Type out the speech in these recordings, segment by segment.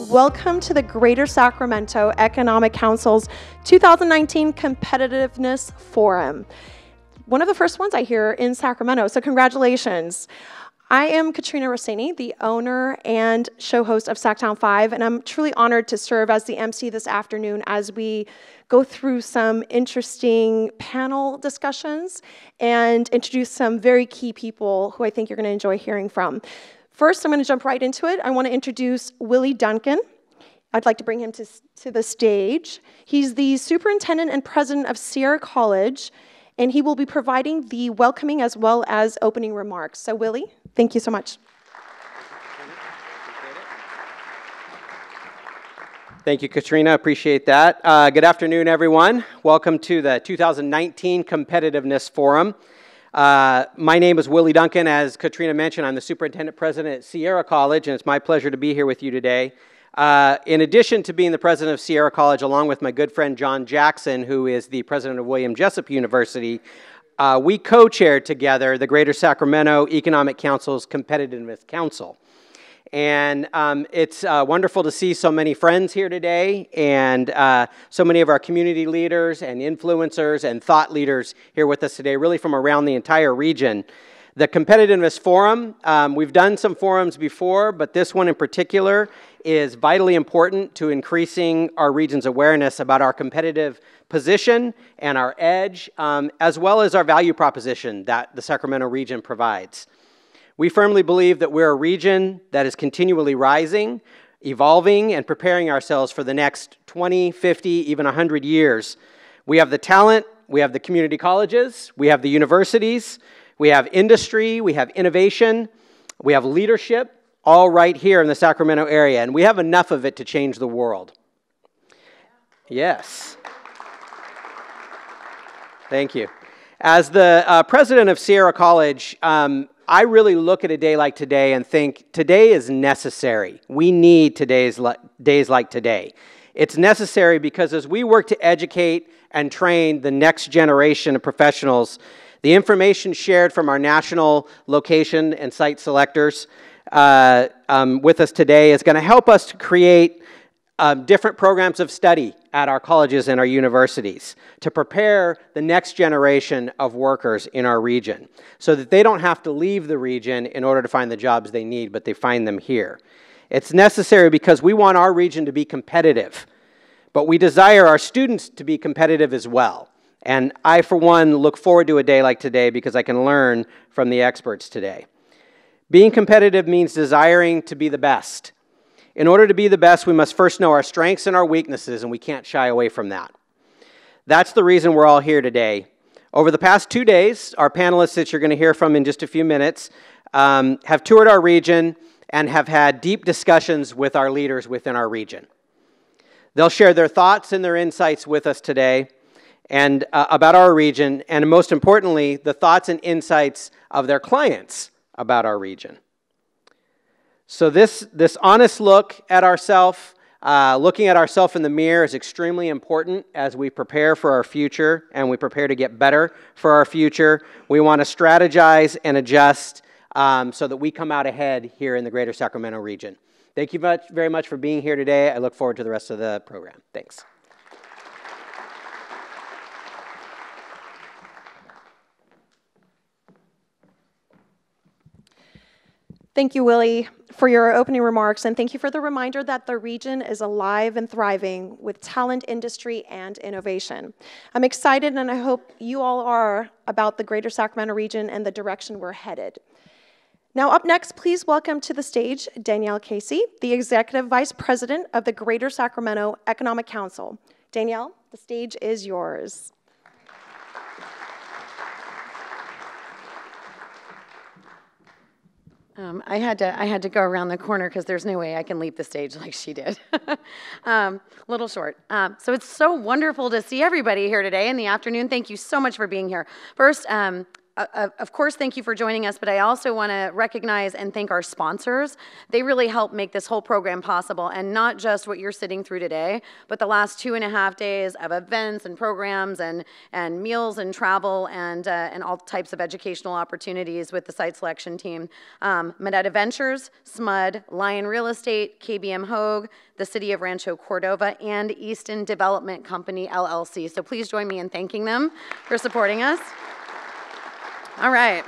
welcome to the Greater Sacramento Economic Council's 2019 Competitiveness Forum. One of the first ones I hear in Sacramento, so congratulations. I am Katrina Rossini, the owner and show host of Sacktown 5, and I'm truly honored to serve as the MC this afternoon as we go through some interesting panel discussions and introduce some very key people who I think you're going to enjoy hearing from. First, I'm going to jump right into it. I want to introduce Willie Duncan. I'd like to bring him to the stage. He's the superintendent and president of Sierra College, and he will be providing the welcoming as well as opening remarks. So, Willie, thank you so much. Thank you, Katrina. Appreciate that. Good afternoon, everyone. Welcome to the 2019 Competitiveness Forum. My name is Willie Duncan. As Katrina mentioned, I'm the superintendent president at Sierra College, and it's my pleasure to be here with you today. In addition to being the president of Sierra College, along with my good friend John Jackson, who is the president of William Jessup University, we co-chaired together the Greater Sacramento Economic Council's Competitiveness Council. And it's wonderful to see so many friends here today, and so many of our community leaders and influencers and thought leaders here with us today, really from around the entire region. The Competitiveness Forum, we've done some forums before, but this one in particular is vitally important to increasing our region's awareness about our competitive position and our edge, as well as our value proposition that the Sacramento region provides. We firmly believe that we're a region that is continually rising, evolving, and preparing ourselves for the next 20, 50, even 100 years. We have the talent, we have the community colleges, we have the universities, we have industry, we have innovation, we have leadership, all right here in the Sacramento area, and we have enough of it to change the world. Yes. Thank you. As the president of Sierra College, I really look at a day like today and think today is necessary. We need days like today. It's necessary because as we work to educate and train the next generation of professionals, the information shared from our national location and site selectors with us today is going to help us to create different programs of study at our colleges and our universities to prepare the next generation of workers in our region so that they don't have to leave the region in order to find the jobs they need, but they find them here. It's necessary because we want our region to be competitive, but we desire our students to be competitive as well. And I, for one, look forward to a day like today because I can learn from the experts today. Being competitive means desiring to be the best. In order to be the best, we must first know our strengths and our weaknesses, and we can't shy away from that. That's the reason we're all here today. Over the past 2 days, our panelists that you're going to hear from in just a few minutes have toured our region and have had deep discussions with our leaders within our region. They'll share their thoughts and their insights with us today and about our region, and most importantly, the thoughts and insights of their clients about our region. So this honest look at ourselves, looking at ourselves in the mirror is extremely important as we prepare for our future and we prepare to get better for our future. We want to strategize and adjust so that we come out ahead here in the Greater Sacramento region. Thank you very much for being here today. I look forward to the rest of the program. Thanks. Thank you, Willie, for your opening remarks, and thank you for the reminder that the region is alive and thriving with talent, industry, and innovation. I'm excited, and I hope you all are, about the Greater Sacramento region and the direction we're headed. Now, up next, please welcome to the stage Danielle Casey, the Executive Vice President of the Greater Sacramento Economic Council. Danielle, the stage is yours. I had to go around the corner because there's no way I can leap the stage like she did. A little short. So it's so wonderful to see everybody here today in the afternoon. Thank you so much for being here. First, Of course, thank you for joining us, but I also want to recognize and thank our sponsors. They really help make this whole program possible, and not just what you're sitting through today, but the last 2.5 days of events and programs and meals and travel and all types of educational opportunities with the site selection team. Medetta Ventures, SMUD, Lion Real Estate, KBM Hogue, the City of Rancho Cordova, and Easton Development Company, LLC. So please join me in thanking them for supporting us. All right.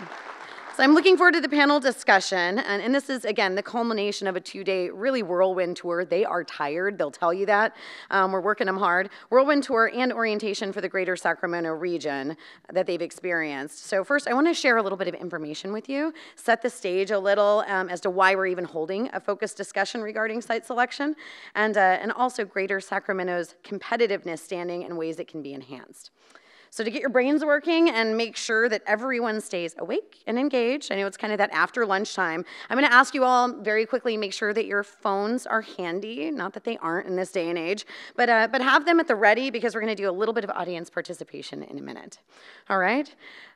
So I'm looking forward to the panel discussion, and this is, again, the culmination of a 2-day really whirlwind tour. They are tired, they'll tell you that. We're working them hard. Whirlwind tour and orientation for the Greater Sacramento region that they've experienced. So first, I want to share a little bit of information with you, set the stage a little as to why we're even holding a focused discussion regarding site selection, and also Greater Sacramento's competitiveness standing and ways it can be enhanced. So to get your brains working and make sure that everyone stays awake and engaged, I know it's kind of that after lunchtime, I'm going to ask you all very quickly, make sure that your phones are handy, not that they aren't in this day and age, but have them at the ready because we're going to do a little bit of audience participation in a minute. All right?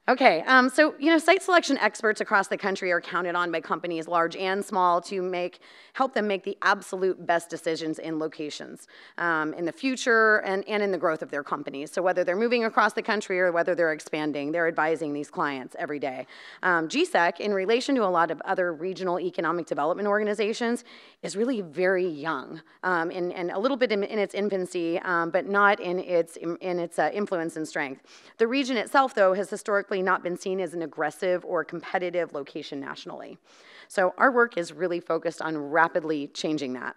Okay, so site selection experts across the country are counted on by companies large and small to help them make the absolute best decisions in locations in the future and in the growth of their companies. So whether they're moving across the country or whether they're expanding, they're advising these clients every day. GSEC, in relation to a lot of other regional economic development organizations, is really very young and a little bit in its infancy, but not in its influence and strength. The region itself, though, has historically not been seen as an aggressive or competitive location nationally. So our work is really focused on rapidly changing that.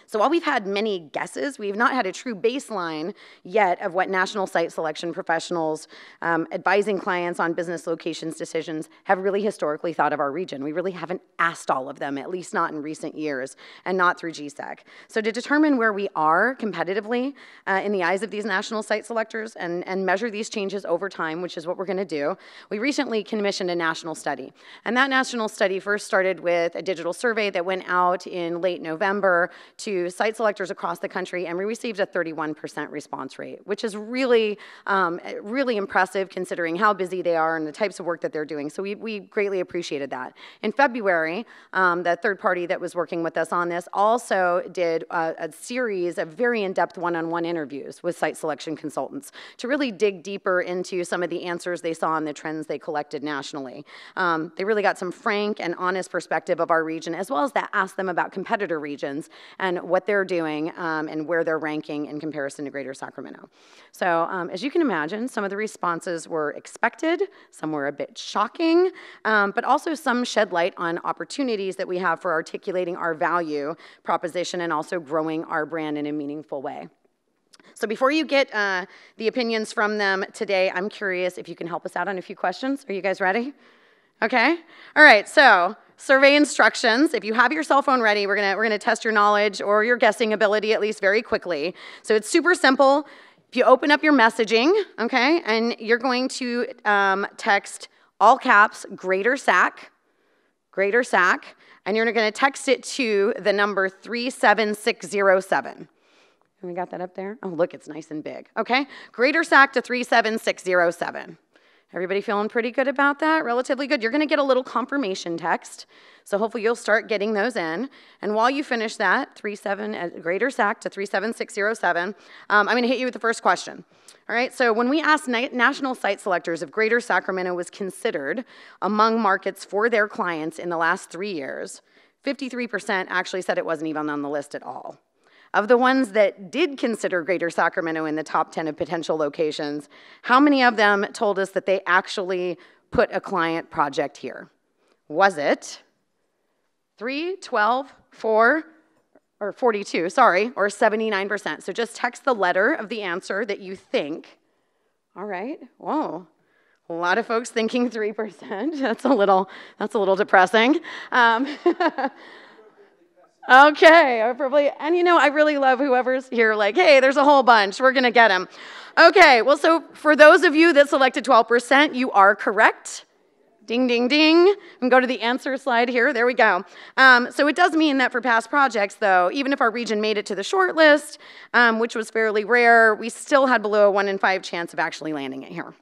So while we've had many guesses, we've not had a true baseline yet of what national site selection professionals advising clients on business locations decisions have really historically thought of our region. We really haven't asked all of them, at least not in recent years, and not through GSEC. So to determine where we are competitively in the eyes of these national site selectors and measure these changes over time, which is what we're going to do, we recently commissioned a national study. And that national study first started with a digital survey that went out in late November to site selectors across the country, and we received a 31% response rate, which is really, really impressive considering how busy they are and the types of work that they're doing. So we greatly appreciated that. In February, the third party that was working with us on this also did a series of very in-depth one-on-one interviews with site selection consultants to really dig deeper into some of the answers they saw and the trends they collected nationally. They really got some frank and honest perspective of our region, as well as that asked them about competitor regions and what they're doing and where they're ranking in comparison to Greater Sacramento. So as you can imagine, some of the responses were expected, some were a bit shocking, but also some shed light on opportunities that we have for articulating our value proposition and also growing our brand in a meaningful way. So before you get the opinions from them today, I'm curious if you can help us out on a few questions. Are you guys ready? Okay. All right. So survey instructions. If you have your cell phone ready, we're gonna test your knowledge or your guessing ability at least very quickly. So it's super simple. If you open up your messaging, okay, and you're going to text all caps Greater Sac, and you're going to text it to the number 37607. We got that up there? Oh, look, it's nice and big. Okay, Greater Sac to 37607. Everybody feeling pretty good about that? Relatively good. You're going to get a little confirmation text, so hopefully you'll start getting those in. And while you finish that, Greater Sac to 37607, I'm going to hit you with the first question. All right, so when we asked national site selectors if Greater Sacramento was considered among markets for their clients in the last 3 years, 53% actually said it wasn't even on the list at all. Of the ones that did consider Greater Sacramento in the top 10 of potential locations, how many of them told us that they actually put a client project here? Was it 3, 12, 4, or 42, sorry, or 79%? So just text the letter of the answer that you think. All right, whoa. A lot of folks thinking 3%. That's a little depressing. Okay, probably, and I really love whoever's here, like, hey, there's a whole bunch, we're gonna get them. Okay, well, so for those of you that selected 12%, you are correct. Ding, ding, ding. And go to the answer slide here, there we go. So it does mean that for past projects, though, even if our region made it to the short list, which was fairly rare, we still had below a 1 in 5 chance of actually landing it here.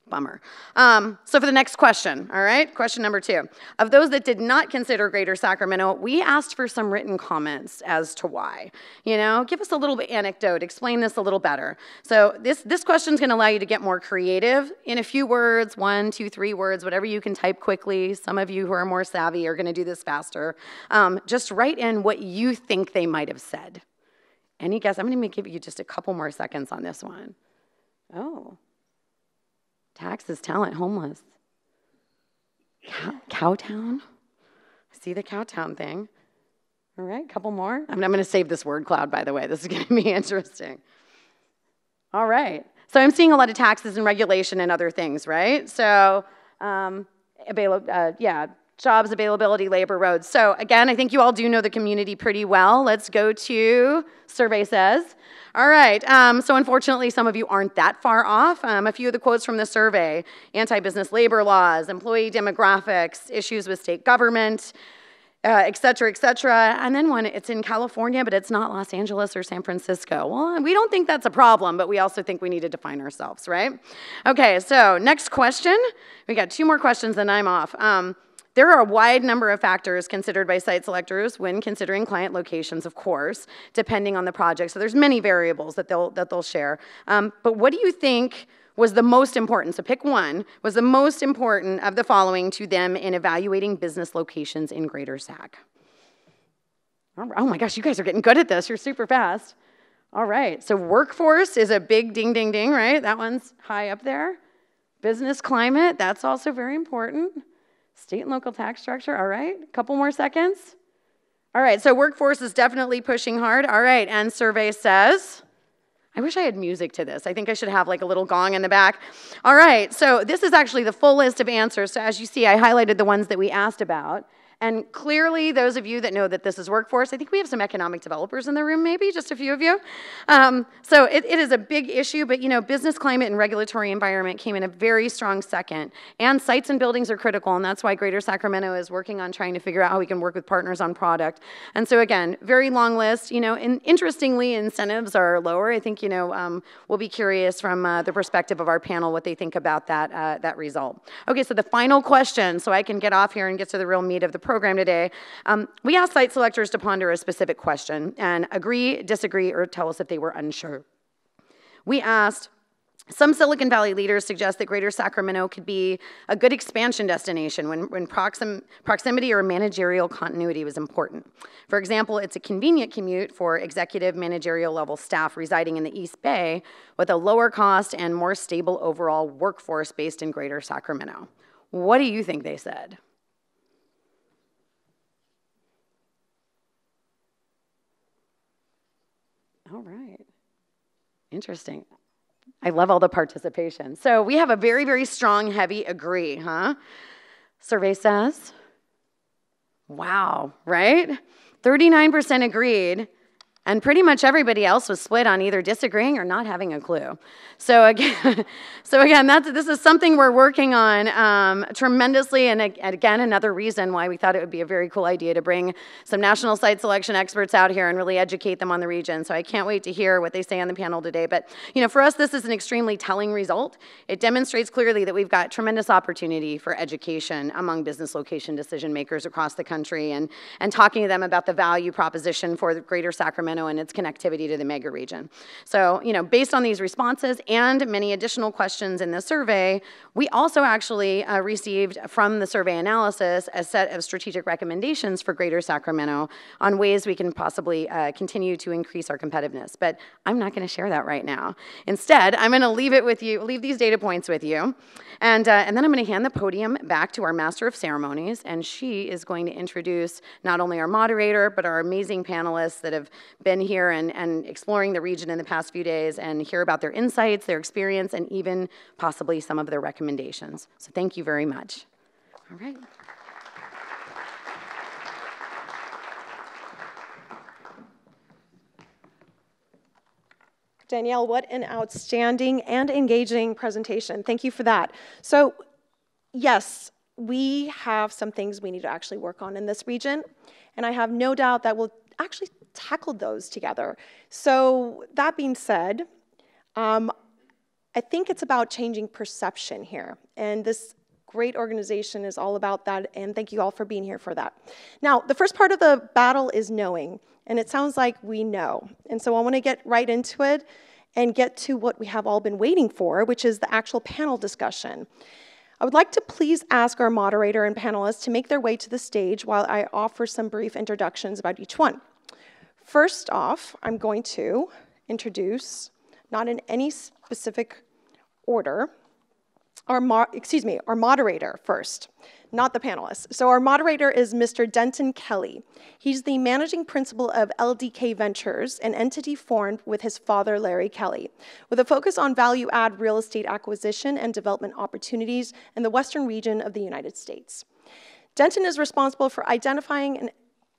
Bummer. So for the next question, all right, question number 2. Of those that did not consider Greater Sacramento, we asked for some written comments as to why. You know, give us a little bit anecdote, explain this a little better. So this question is going to allow you to get more creative in a few words, 1, 2, 3 words, whatever you can type quickly. Some of you who are more savvy are going to do this faster. Just write in what you think they might have said. Any guess? I'm going to give you just a couple more seconds on this one. Oh. Taxes, talent, homeless. Cowtown? I see the Cowtown thing. All right, couple more. I'm going to save this word cloud, by the way. This is going to be interesting. All right. So I'm seeing a lot of taxes and regulation and other things, right? So, jobs, availability, labor, roads. So again, I think you all do know the community pretty well. Let's go to survey says. All right, so unfortunately, some of you aren't that far off. A few of the quotes from the survey: anti-business labor laws, employee demographics, issues with state government, et cetera, et cetera. And then one, it's in California, but it's not Los Angeles or San Francisco. Well, we don't think that's a problem, but we also think we need to define ourselves, right? Okay, so next question. We got 2 more questions, then I'm off. There are a wide number of factors considered by site selectors when considering client locations, of course, depending on the project. So there's many variables that they'll share. But what do you think was the most important? So pick one. Was the most important of the following to them in evaluating business locations in Greater Sac? Oh my gosh, you guys are getting good at this. You're super fast. All right. So workforce is a big ding, ding, ding, right? That one's high up there. Business climate, that's also very important. State and local tax structure, all right. A couple more seconds. All right, so workforce is definitely pushing hard. All right, and survey says, I wish I had music to this. I think I should have like a little gong in the back. All right, so this is actually the full list of answers. So as you see, I highlighted the ones that we asked about. And clearly, those of you that know that this is workforce, I think we have some economic developers in the room, maybe, just a few of you. So it is a big issue, but you know, business climate and regulatory environment came in a very strong second. And sites and buildings are critical, and that's why Greater Sacramento is working on trying to figure out how we can work with partners on product. And so again, very long list, you know, and interestingly, incentives are lower. I think, you know, we'll be curious from the perspective of our panel what they think about that result. Okay, so the final question, so I can get off here and get to the real meat of the program today. We asked site selectors to ponder a specific question and agree, disagree, or tell us if they were unsure. We asked, some Silicon Valley leaders suggest that Greater Sacramento could be a good expansion destination when proximity or managerial continuity was important. For example, it's a convenient commute for executive managerial level staff residing in the East Bay with a lower cost and more stable overall workforce based in Greater Sacramento. What do you think they said? All right. Interesting. I love all the participation. So we have a very, very strong, heavy agree, huh? Survey says, wow, right? 39% agreed, and pretty much everybody else was split on either disagreeing or not having a clue. So again, this is something we're working on tremendously, and again, another reason why we thought it would be a very cool idea to bring some national site selection experts out here and really educate them on the region. So I can't wait to hear what they say on the panel today. But you know, for us, this is an extremely telling result. It demonstrates clearly that we've got tremendous opportunity for education among business location decision makers across the country, and talking to them about the value proposition for the Greater Sacramento and its connectivity to the mega region. So, you know, based on these responses and many additional questions in the survey, we also actually received from the survey analysis a set of strategic recommendations for Greater Sacramento on ways we can possibly continue to increase our competitiveness. But I'm not going to share that right now. Instead, I'm going to leave these data points with you, and then I'm going to hand the podium back to our Master of Ceremonies, and she is going to introduce not only our moderator, but our amazing panelists that have been here and exploring the region in the past few days, and hear about their insights, their experience, and even possibly some of their recommendations. So thank you very much. All right. Danielle, what an outstanding and engaging presentation. Thank you for that. So yes, we have some things we need to actually work on in this region, and I have no doubt that we'll actually tackle those together. So that being said, I think it's about changing perception here, and this great organization is all about that, and thank you all for being here for that. Now, the first part of the battle is knowing, and it sounds like we know. And so I want to get right into it and get to what we have all been waiting for, which is the actual panel discussion. I would like to please ask our moderator and panelists to make their way to the stage while I offer some brief introductions about each one. First off, I'm going to introduce, not in any specific order, our moderator first, not the panelists. So our moderator is Mr. Denton Kelly. He's the managing principal of LDK Ventures, an entity formed with his father, Larry Kelly, with a focus on value-add real estate acquisition and development opportunities in the western region of the United States. Denton is responsible for identifying and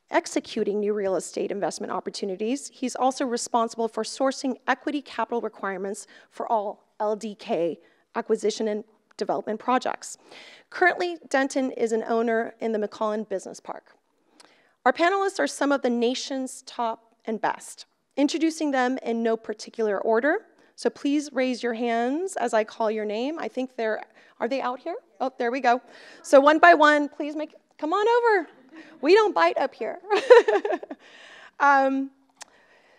executing new real estate investment opportunities. He's also responsible for sourcing equity capital requirements for all LDK acquisition and development projects. Currently, Denton is an owner in the McAllen Business Park. Our panelists are some of the nation's top and best. Introducing them in no particular order, so please raise your hands as I call your name. I think are they out here? Oh, there we go. So one by one, please come on over. We don't bite up here.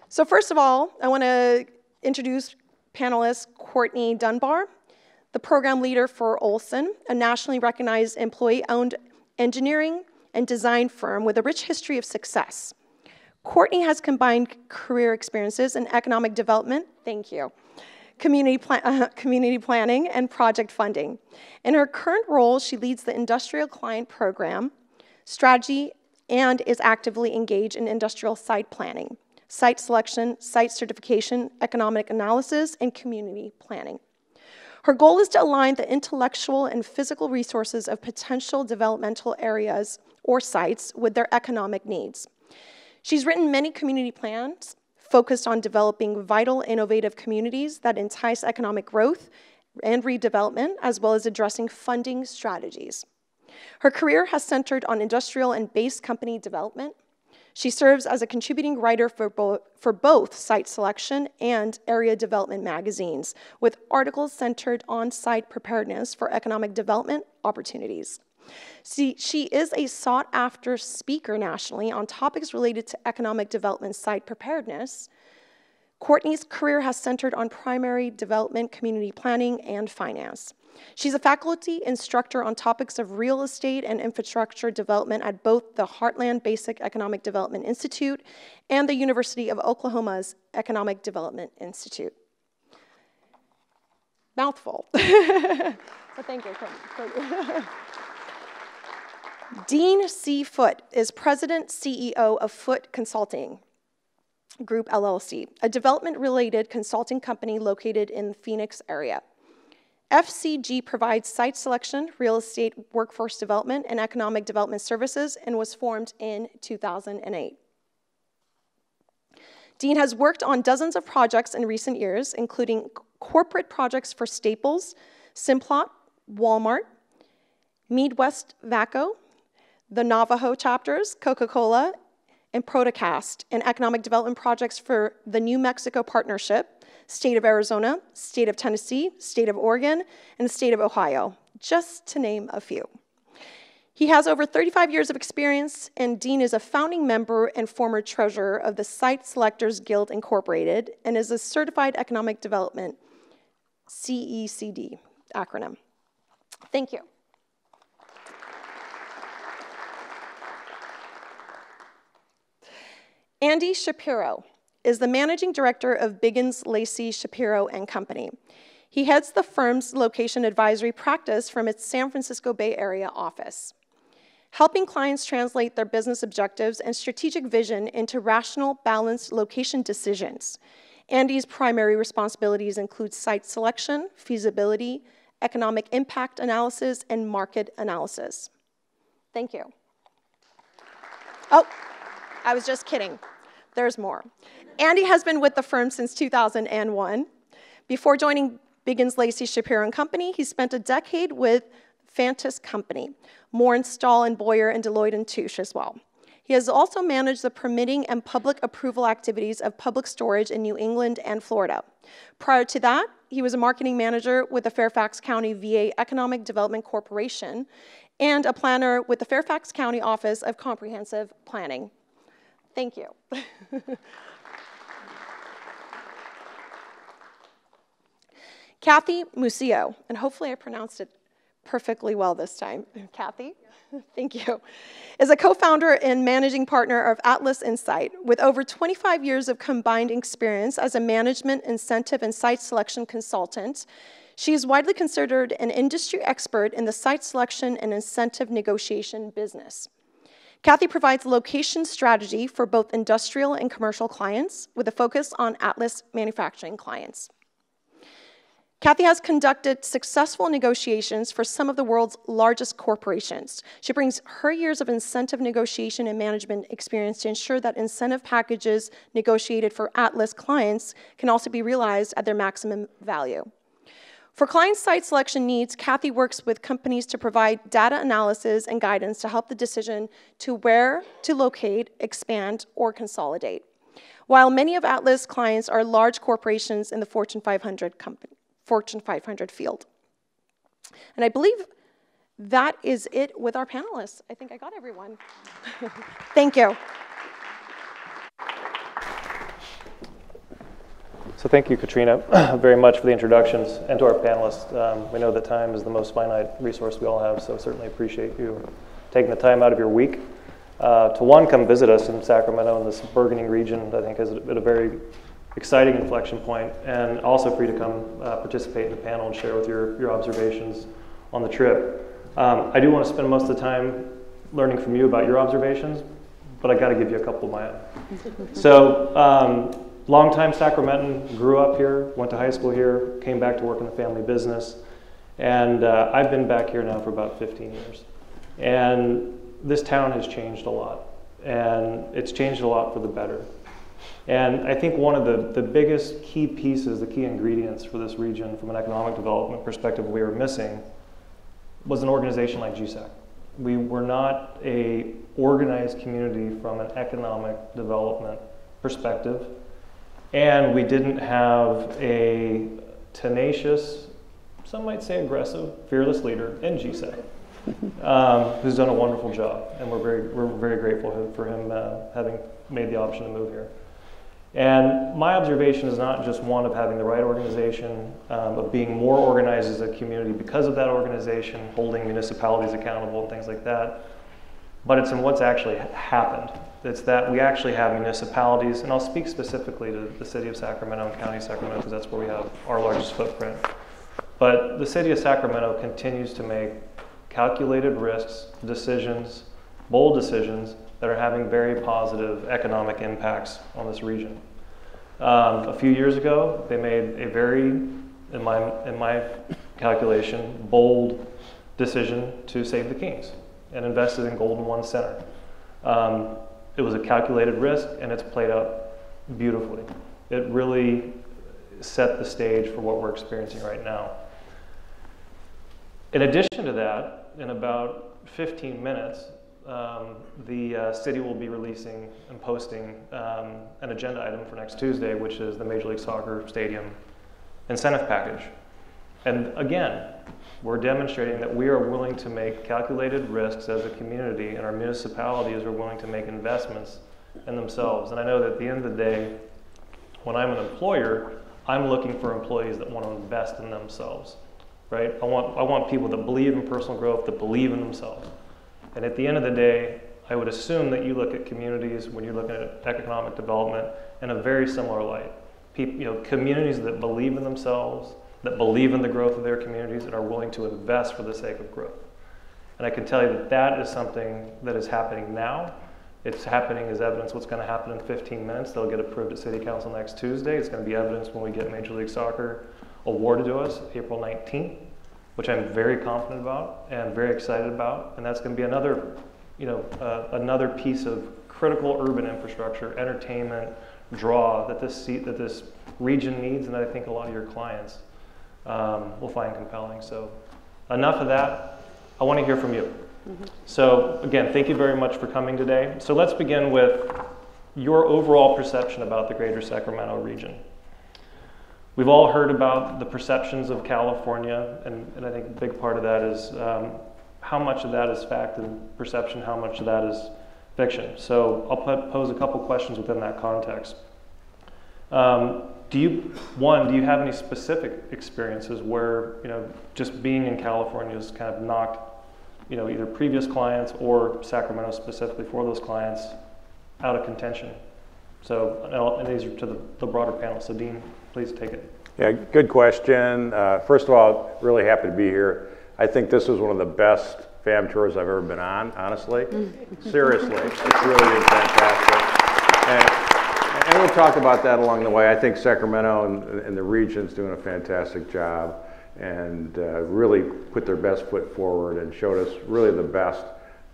So first of all, I want to introduce panelist Courtney Dunbar, the program leader for Olson, a nationally recognized employee-owned engineering and design firm with a rich history of success. Courtney has combined career experiences in economic development, thank you, community planning, and project funding. In her current role, she leads the industrial client program, strategy, and is actively engaged in industrial site planning, site selection, site certification, economic analysis, and community planning. Her goal is to align the intellectual and physical resources of potential developmental areas or sites with their economic needs. She's written many community plans focused on developing vital, innovative communities that entice economic growth and redevelopment, as well as addressing funding strategies. Her career has centered on industrial and base company development. She serves as a contributing writer for both Site Selection and Area Development magazines, with articles centered on site preparedness for economic development opportunities. She is a sought-after speaker nationally on topics related to economic development site preparedness. Courtney's career has centered on primary development, community planning, and finance. She's a faculty instructor on topics of real estate and infrastructure development at both the Heartland Basic Economic Development Institute and the University of Oklahoma's Economic Development Institute. Mouthful. So thank you. Dean C. Foote is President, CEO of Foote Consulting Group, LLC, a development-related consulting company located in the Phoenix area. FCG provides site selection, real estate workforce development, and economic development services and was formed in 2008. Dean has worked on dozens of projects in recent years, including corporate projects for Staples, Simplot, Walmart, Midwest Vaco, the Navajo chapters, Coca-Cola, and Protocast, and economic development projects for the New Mexico Partnership, State of Arizona, State of Tennessee, State of Oregon, and the State of Ohio, just to name a few. He has over 35 years of experience, and Dean is a founding member and former treasurer of the Site Selectors Guild Incorporated, and is a certified economic development, CECD acronym. Thank you. Andy Shapiro is the managing director of Biggins, Lacey, Shapiro & Company. He heads the firm's location advisory practice from its San Francisco Bay Area office, helping clients translate their business objectives and strategic vision into rational, balanced location decisions. Andy's primary responsibilities include site selection, feasibility, economic impact analysis, and market analysis. Thank you. Oh, I was just kidding. There's more. Andy has been with the firm since 2001. Before joining Biggins, Lacey, Shapiro & Company, he spent a decade with Fantis Company, Moore, Stahl, Boyer, and Deloitte & Touche as well. He has also managed the permitting and public approval activities of Public Storage in New England and Florida. Prior to that, he was a marketing manager with the Fairfax County VA Economic Development Corporation and a planner with the Fairfax County Office of Comprehensive Planning. Thank you. Kathy Musio, and hopefully I pronounced it perfectly well this time. Kathy, thank you, is a co-founder and managing partner of Atlas Insight with over 25 years of combined experience as a management, incentive, and site selection consultant. She is widely considered an industry expert in the site selection and incentive negotiation business. Kathy provides location strategy for both industrial and commercial clients with a focus on Atlas manufacturing clients. Kathy has conducted successful negotiations for some of the world's largest corporations. She brings her years of incentive negotiation and management experience to ensure that incentive packages negotiated for Atlas clients can also be realized at their maximum value. For client site selection needs, Kathy works with companies to provide data analysis and guidance to help the decision to where to locate, expand, or consolidate. While many of Atlas clients are large corporations in the Fortune 500 field. And I believe that is it with our panelists. I think I got everyone. Thank you. So thank you, Katrina, very much for the introductions, and to our panelists. We know that time is the most finite resource we all have, so certainly appreciate you taking the time out of your week to come visit us in Sacramento in this burgeoning region. I think is at a very exciting inflection point, and also for you to come participate in the panel and share with your observations on the trip. I do want to spend most of the time learning from you about your observations, but I got to give you a couple of my own. So, longtime Sacramentan, grew up here, went to high school here, came back to work in the family business, and I've been back here now for about 15 years. And this town has changed a lot, and it's changed a lot for the better. And I think one of the biggest key pieces, the key ingredients for this region from an economic development perspective we were missing was an organization like GSAC. We were not a organized community from an economic development perspective, and we didn't have a tenacious, some might say aggressive, fearless leader in GSAC who's done a wonderful job, and we're very grateful for him having made the option to move here. And my observation is not just one of having the right organization, of being more organized as a community because of that organization, holding municipalities accountable and things like that, but it's in what's actually happened. It's that we actually have municipalities, and I'll speak specifically to the city of Sacramento and County Sacramento because that's where we have our largest footprint. But the city of Sacramento continues to make calculated risks, decisions, bold decisions that are having very positive economic impacts on this region. A few years ago, they made a very, in my calculation, bold decision to save the Kings and invested in Golden One Center. It was a calculated risk, and it's played out beautifully. It really set the stage for what we're experiencing right now. In addition to that, in about 15 minutes, the city will be releasing and posting an agenda item for next Tuesday, which is the Major League Soccer Stadium incentive package. And again, we're demonstrating that we are willing to make calculated risks as a community, and our municipalities are willing to make investments in themselves. And I know that at the end of the day, when I'm an employer, I'm looking for employees that want to invest in themselves, right? I want people that believe in personal growth, that believe in themselves. And at the end of the day, I would assume that you look at communities when you're looking at economic development in a very similar light. Communities that believe in themselves, that believe in the growth of their communities, and are willing to invest for the sake of growth. And I can tell you that that is something that is happening now. It's happening as evidence what's going to happen in 15 minutes. They'll get approved at City Council next Tuesday. It's going to be evidence when we get Major League Soccer awarded to us April 19th, which I'm very confident about and very excited about. And that's going to be another, another piece of critical urban infrastructure, entertainment, draw that this region needs, and that I think a lot of your clients will find compelling. So enough of that. I want to hear from you. Mm-hmm. So again, thank you very much for coming today. So let's begin with your overall perception about the Greater Sacramento region. we've all heard about the perceptions of California, and I think a big part of that is how much of that is fact and perception, how much of that is fiction. So I'll pose a couple questions within that context. Do you have any specific experiences where, just being in California has kind of knocked, either previous clients or Sacramento specifically for those clients out of contention? So, and these are to the broader panel. So Dean, please take it. Yeah, good question. First of all, really happy to be here. I think this is one of the best fam tours I've ever been on, honestly. Seriously, it's really been fantastic. And we'll talk about that along the way. I think Sacramento and the region's doing a fantastic job and really put their best foot forward and showed us really the best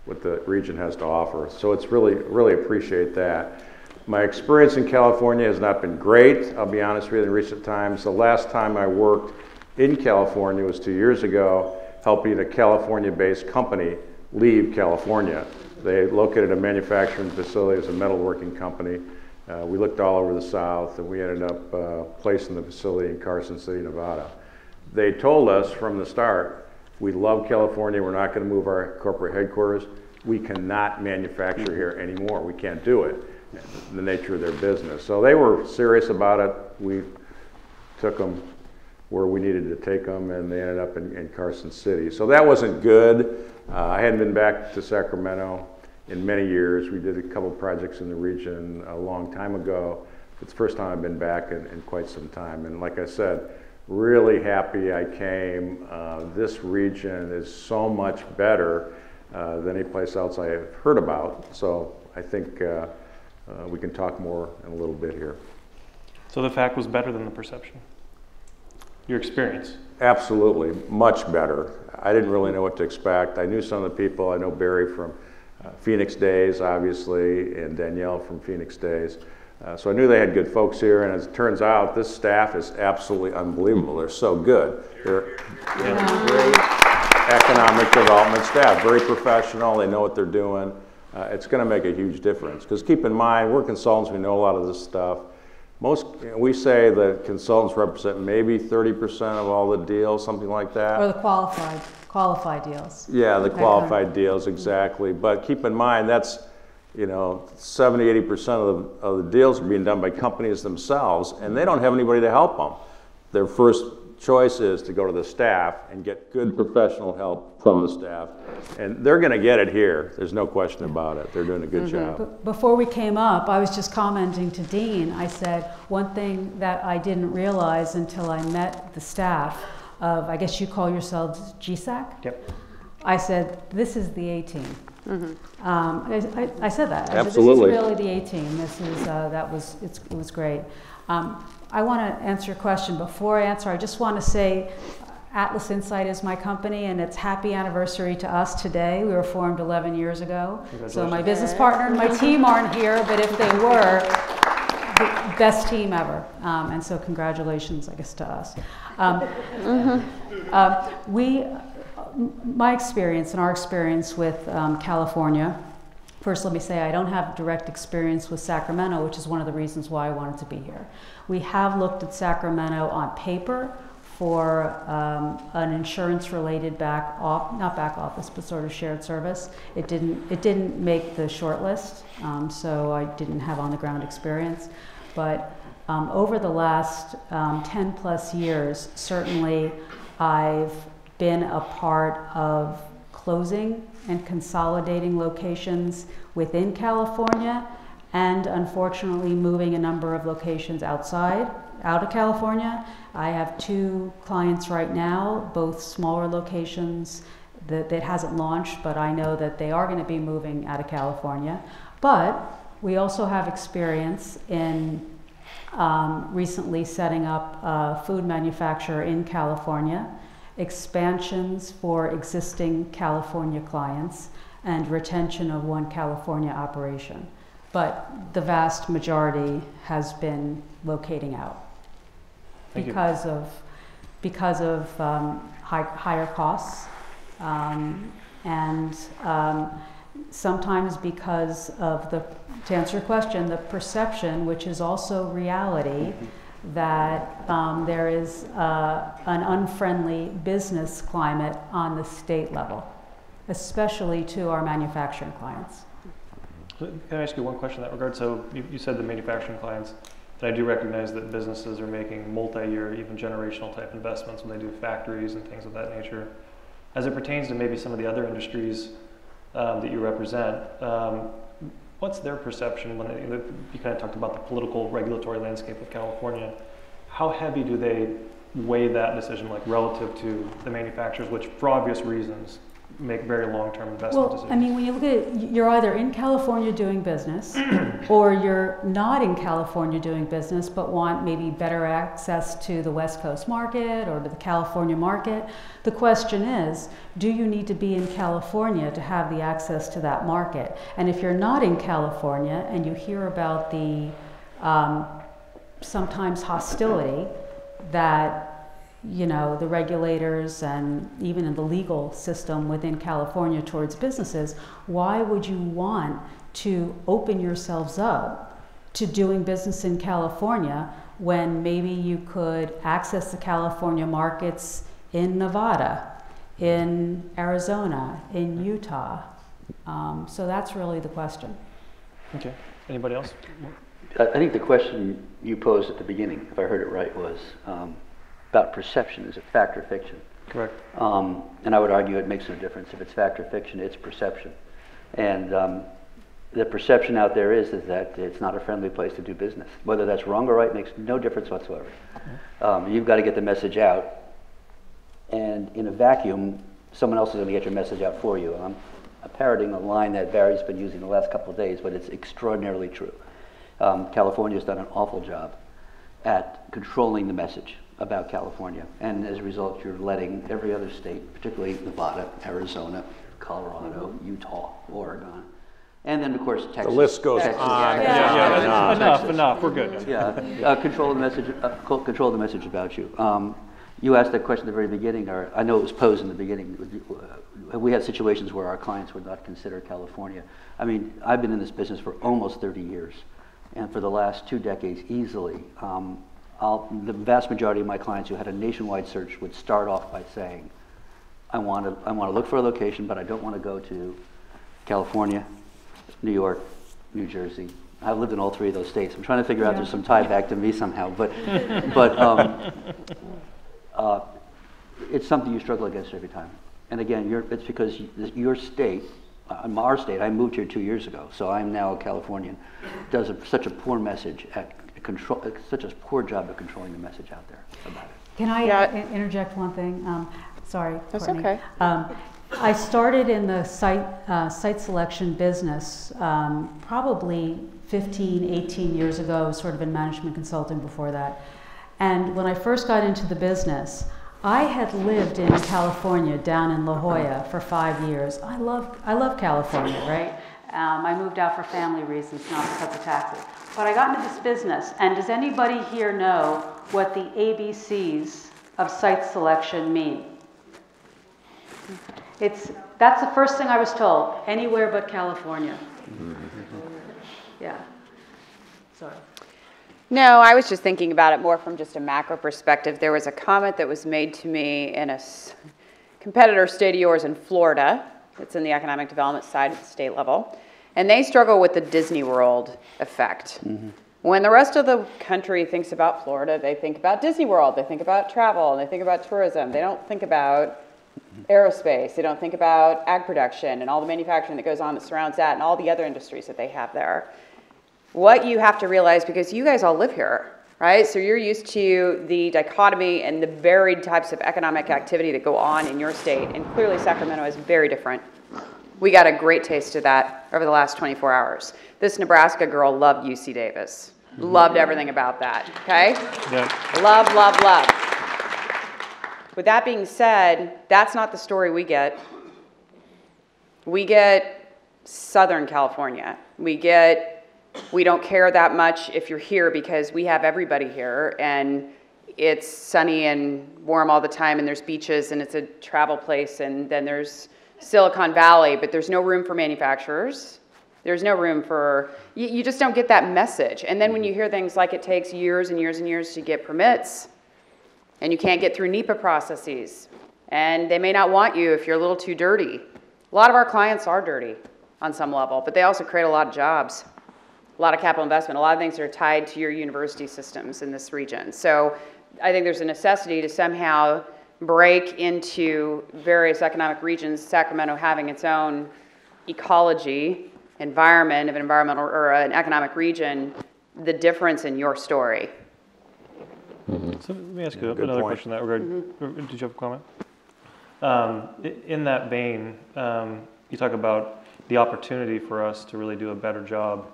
what the region has to offer. So it's really appreciate that. My experience in California has not been great, I'll be honest with you, in recent times. The last time I worked in California was 2 years ago, helping a California-based company leave California. They located a manufacturing facility as a metalworking company. We looked all over the South, and we ended up placing the facility in Carson City, Nevada. They told us from the start, we love California, we're not going to move our corporate headquarters. We cannot manufacture here anymore, we can't do it. The nature of their business. So they were serious about it. We took them where we needed to take them, and they ended up in Carson City. So that wasn't good. I hadn't been back to Sacramento in many years. We did a couple projects in the region a long time ago. It's the first time I've been back in quite some time. And like I said, really happy I came. This region is so much better than any place else I have heard about. So I think we can talk more in a little bit here. So the fact was better than the perception? Your experience? Absolutely, much better. I didn't really know what to expect. I knew some of the people. I know Barry from Phoenix Days, obviously, and Danielle from Phoenix Days. So I knew they had good folks here, and as it turns out, this staff is absolutely unbelievable. They're so good. They're great economic development staff, very professional. They know what they're doing. It's going to make a huge difference. Because keep in mind, we're consultants, we know a lot of this stuff. We say that consultants represent maybe 30% of all the deals, something like that. Or the qualified deals. Yeah, the qualified deals, exactly. But keep in mind, that's, 70–80% of the deals are being done by companies themselves, and they don't have anybody to help them. Their first choice is to go to the staff and get good professional help from the staff. And they're going to get it here. There's no question about it. They're doing a good job. Before we came up, I was just commenting to Dean. I said, one thing that I didn't realize until I met the staff of, I guess you call yourselves GSAC? Yep. I said, this is the A-team. I said that. Absolutely. This is really the A-team. This is, it was great. I want to answer your question. Before I answer, I just want to say Atlas Insight is my company, and it's happy anniversary to us today. We were formed 11 years ago. So my business partner and my team aren't here, but if they were, the best team ever. And so congratulations, I guess, to us. My experience and our experience with California, first let me say I don't have direct experience with Sacramento, which is one of the reasons why I wanted to be here. We have looked at Sacramento on paper for an insurance-related not back office, but sort of shared service. It didn't make the short list, so I didn't have on-the-ground experience. But over the last 10 plus years, certainly I've been a part of closing and consolidating locations within California, and unfortunately moving a number of locations out of California. I have 2 clients right now, both smaller locations that hasn't launched, but I know that they are going to be moving out of California. But we also have experience in recently setting up a food manufacturer in California, expansions for existing California clients, and retention of 1 California operation. But the vast majority has been locating out because of higher costs, and sometimes because of to answer your question, the perception, which is also reality, that there is an unfriendly business climate on the state level, especially to our manufacturing clients. Can I ask you one question in that regard? So you said the manufacturing clients, and I do recognize that businesses are making multi-year, even generational type investments when they do factories and things of that nature. As it pertains to maybe some of the other industries that you represent, what's their perception when you kind of talked about the political regulatory landscape of California? How heavy do they weigh that decision, like relative to the manufacturers, which for obvious reasons make very long-term investment decisions? I mean, when you look at it, you're either in California doing business or you're not in California doing business but want maybe better access to the West Coast market or to the California market. The question is, do you need to be in California to have the access to that market? And if you're not in California and you hear about the sometimes hostility that the regulators and even in the legal system within California towards businesses, why would you want to open yourselves up to doing business in California when maybe you could access the California markets in Nevada, in Arizona, in Utah? So that's really the question. Okay. Anybody else? I think the question you posed at the beginning, if I heard it right, was about perception. Is it fact or fiction? Correct. And I would argue it makes no difference. If it's fact or fiction, it's perception. And the perception out there is that it's not a friendly place to do business. Whether that's wrong or right makes no difference whatsoever. You've got to get the message out. And in a vacuum, someone else is going to get your message out for you. I'm parroting a line that Barry's been using the last couple of days, but it's extraordinarily true. California's done an awful job at controlling the message about California, and as a result, you're letting every other state, particularly Nevada, Arizona, Colorado, Utah, Oregon, and then of course Texas. The list goes Texas, on. Enough. We're good. Yeah, control the message about you. You asked that question at the very beginning, or I know it was posed in the beginning. We had situations where our clients would not consider California. I mean, I've been in this business for almost 30 years, and for the last 2 decades, easily. The vast majority of my clients who had a nationwide search would start off by saying, I want to look for a location, but I don't want to go to California, New York, New Jersey. I've lived in all 3 of those states. I'm trying to figure out there's some tie back to me somehow, but it's something you struggle against every time. And again, it's because your state, our state, I moved here 2 years ago, so I'm now a Californian, does such a poor message at such a poor job of controlling the message out there about it. Can I interject one thing? Sorry, That's Courtney. okay. I started in the site selection business probably 15, 18 years ago, sort of in management consulting before that. And when I first got into the business, I had lived in California, down in La Jolla, for 5 years. I love California, right? I moved out for family reasons, not because of taxes. But I got into this business, and does anybody here know what the ABCs of site selection mean? That's the first thing I was told, anywhere but California. Yeah, sorry. No, I was just thinking about it more from just a macro perspective. There was a comment that was made to me in a competitor state of yours in Florida. It's in the economic development side at the state level. And they struggle with the Disney World effect. Mm-hmm. When the rest of the country thinks about Florida, they think about Disney World, they think about travel, and they think about tourism. They don't think about aerospace. They don't think about ag production and all the manufacturing that goes on that surrounds that and all the other industries that they have there. What you have to realize, because you guys all live here, right? So you're used to the dichotomy and the varied types of economic activity that go on in your state, and clearly Sacramento is very different. We got a great taste of that over the last 24 hours. This Nebraska girl loved UC Davis. Loved everything about that, okay? Yeah. Love, love, love. With that being said, that's not the story we get. We get Southern California. We don't care that much if you're here because we have everybody here and it's sunny and warm all the time and there's beaches and it's a travel place and then there's Silicon Valley, but there's no room for manufacturers. There's no room for, you just don't get that message. And then when you hear things like it takes years and years and years to get permits, and you can't get through NEPA processes, and they may not want you if you're a little too dirty. A lot of our clients are dirty on some level, but they also create a lot of jobs, a lot of capital investment, a lot of things that are tied to your university systems in this region. So I think there's a necessity to somehow break into various economic regions, Sacramento having its own ecology, environment of an environmental or an economic region, the difference in your story. So let me ask you another question in that regard. Did you have a comment? In that vein, you talk about the opportunity for us to really do a better job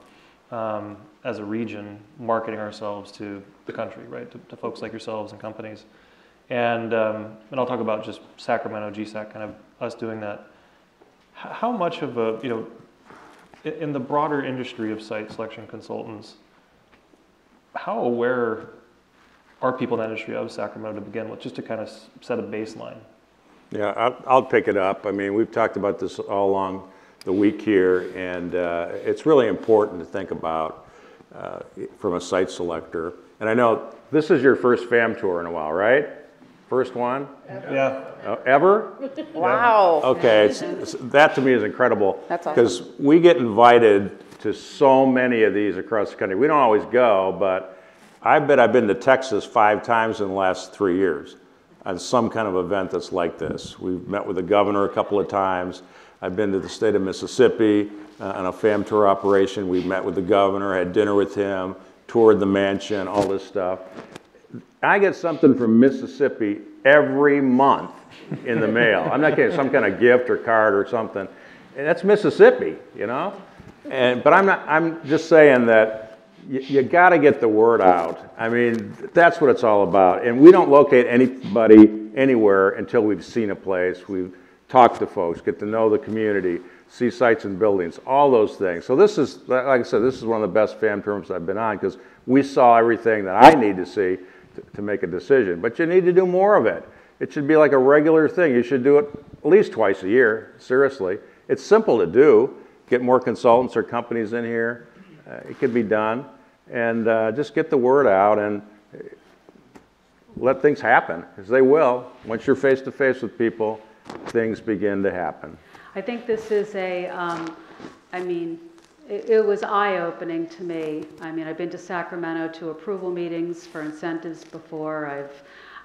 as a region marketing ourselves to the country, right? To folks like yourselves and companies. And I'll talk about just Sacramento, GSAC, kind of us doing that. How much of a, in the broader industry of site selection consultants, how aware are people in that industry of Sacramento to begin with, just to kind of set a baseline? Yeah, I'll pick it up. I mean, we've talked about this all along the week here, and it's really important to think about from a site selector. And I know this is your first FAM tour in a while, right? First one? Yeah. Ever? Wow. Okay, that to me is incredible. That's awesome. Because we get invited to so many of these across the country. We don't always go, but I bet I've been to Texas 5 times in the last 3 years on some kind of event that's like this. We've met with the governor a couple of times. I've been to the state of Mississippi on a FAM tour operation. We met with the governor, had dinner with him, toured the mansion, all this stuff. I get something from Mississippi every month in the mail. I'm not getting some kind of gift or card or something. And that's Mississippi, but I'm just saying that you got to get the word out. I mean, that's what it's all about. And we don't locate anybody anywhere until we've seen a place, we've talked to folks, get to know the community, see sites and buildings, all those things. So this is, like I said, this is one of the best FAM terms I've been on because we saw everything that I need to see to make a decision. But you need to do more of it. It should be like a regular thing. You should do it at least twice a year, seriously. It's simple to do. Get more consultants or companies in here. It can be done. And just get the word out and let things happen, because they will. Once you're face to face with people, things begin to happen. I think this is it was eye-opening to me. I mean, I've been to Sacramento to approval meetings for incentives before.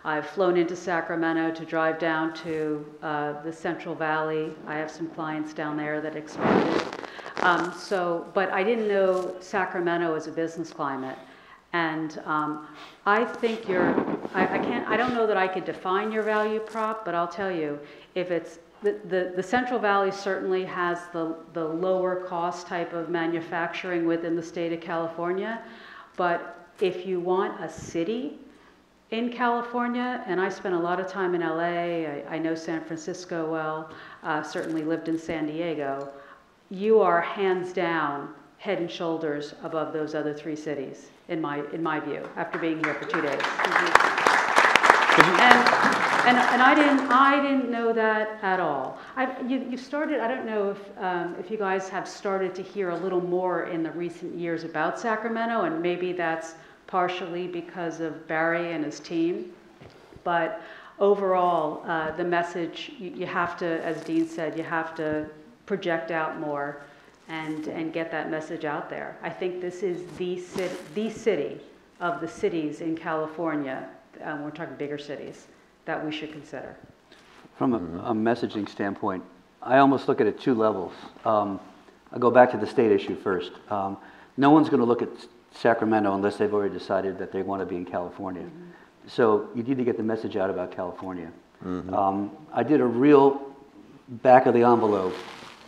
I've flown into Sacramento to drive down to the Central Valley. I have some clients down there that expanded. But I didn't know Sacramento as a business climate. And I think I don't know that I could define your value prop, but I'll tell you, if it's, the Central Valley certainly has the lower cost type of manufacturing within the state of California. But if you want a city in California, and I spent a lot of time in LA, I know San Francisco well, certainly lived in San Diego, you are hands down head and shoulders above those other 3 cities, in my view, after being here for 2 days. And I didn't know that at all. You started, I don't know if you guys have started to hear a little more in the recent years about Sacramento, and maybe that's partially because of Barry and his team. But overall, the message, you have to, as Dean said, you have to project out more and get that message out there. I think this is the city of the cities in California, we're talking bigger cities, that we should consider. From a messaging standpoint, I almost look at it 2 levels. I'll go back to the state issue first. No one's going to look at Sacramento unless they've already decided that they want to be in California. Mm-hmm. So you need to get the message out about California. Mm-hmm. I did a real back of the envelope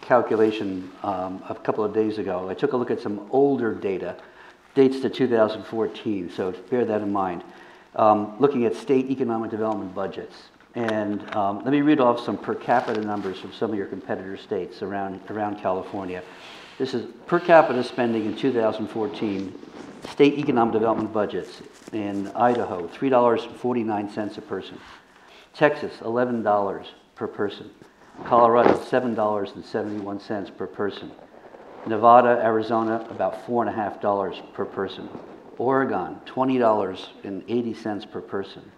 calculation a couple of days ago. I took a look at some older data, dates to 2014, so bear that in mind. Looking at state economic development budgets. And let me read off some per capita numbers from some of your competitor states around California. This is per capita spending in 2014, state economic development budgets. In Idaho, $3.49 a person. Texas, $11 per person. Colorado, $7.71 per person. Nevada, Arizona, about $4.50 per person. Oregon, $20.80 per person.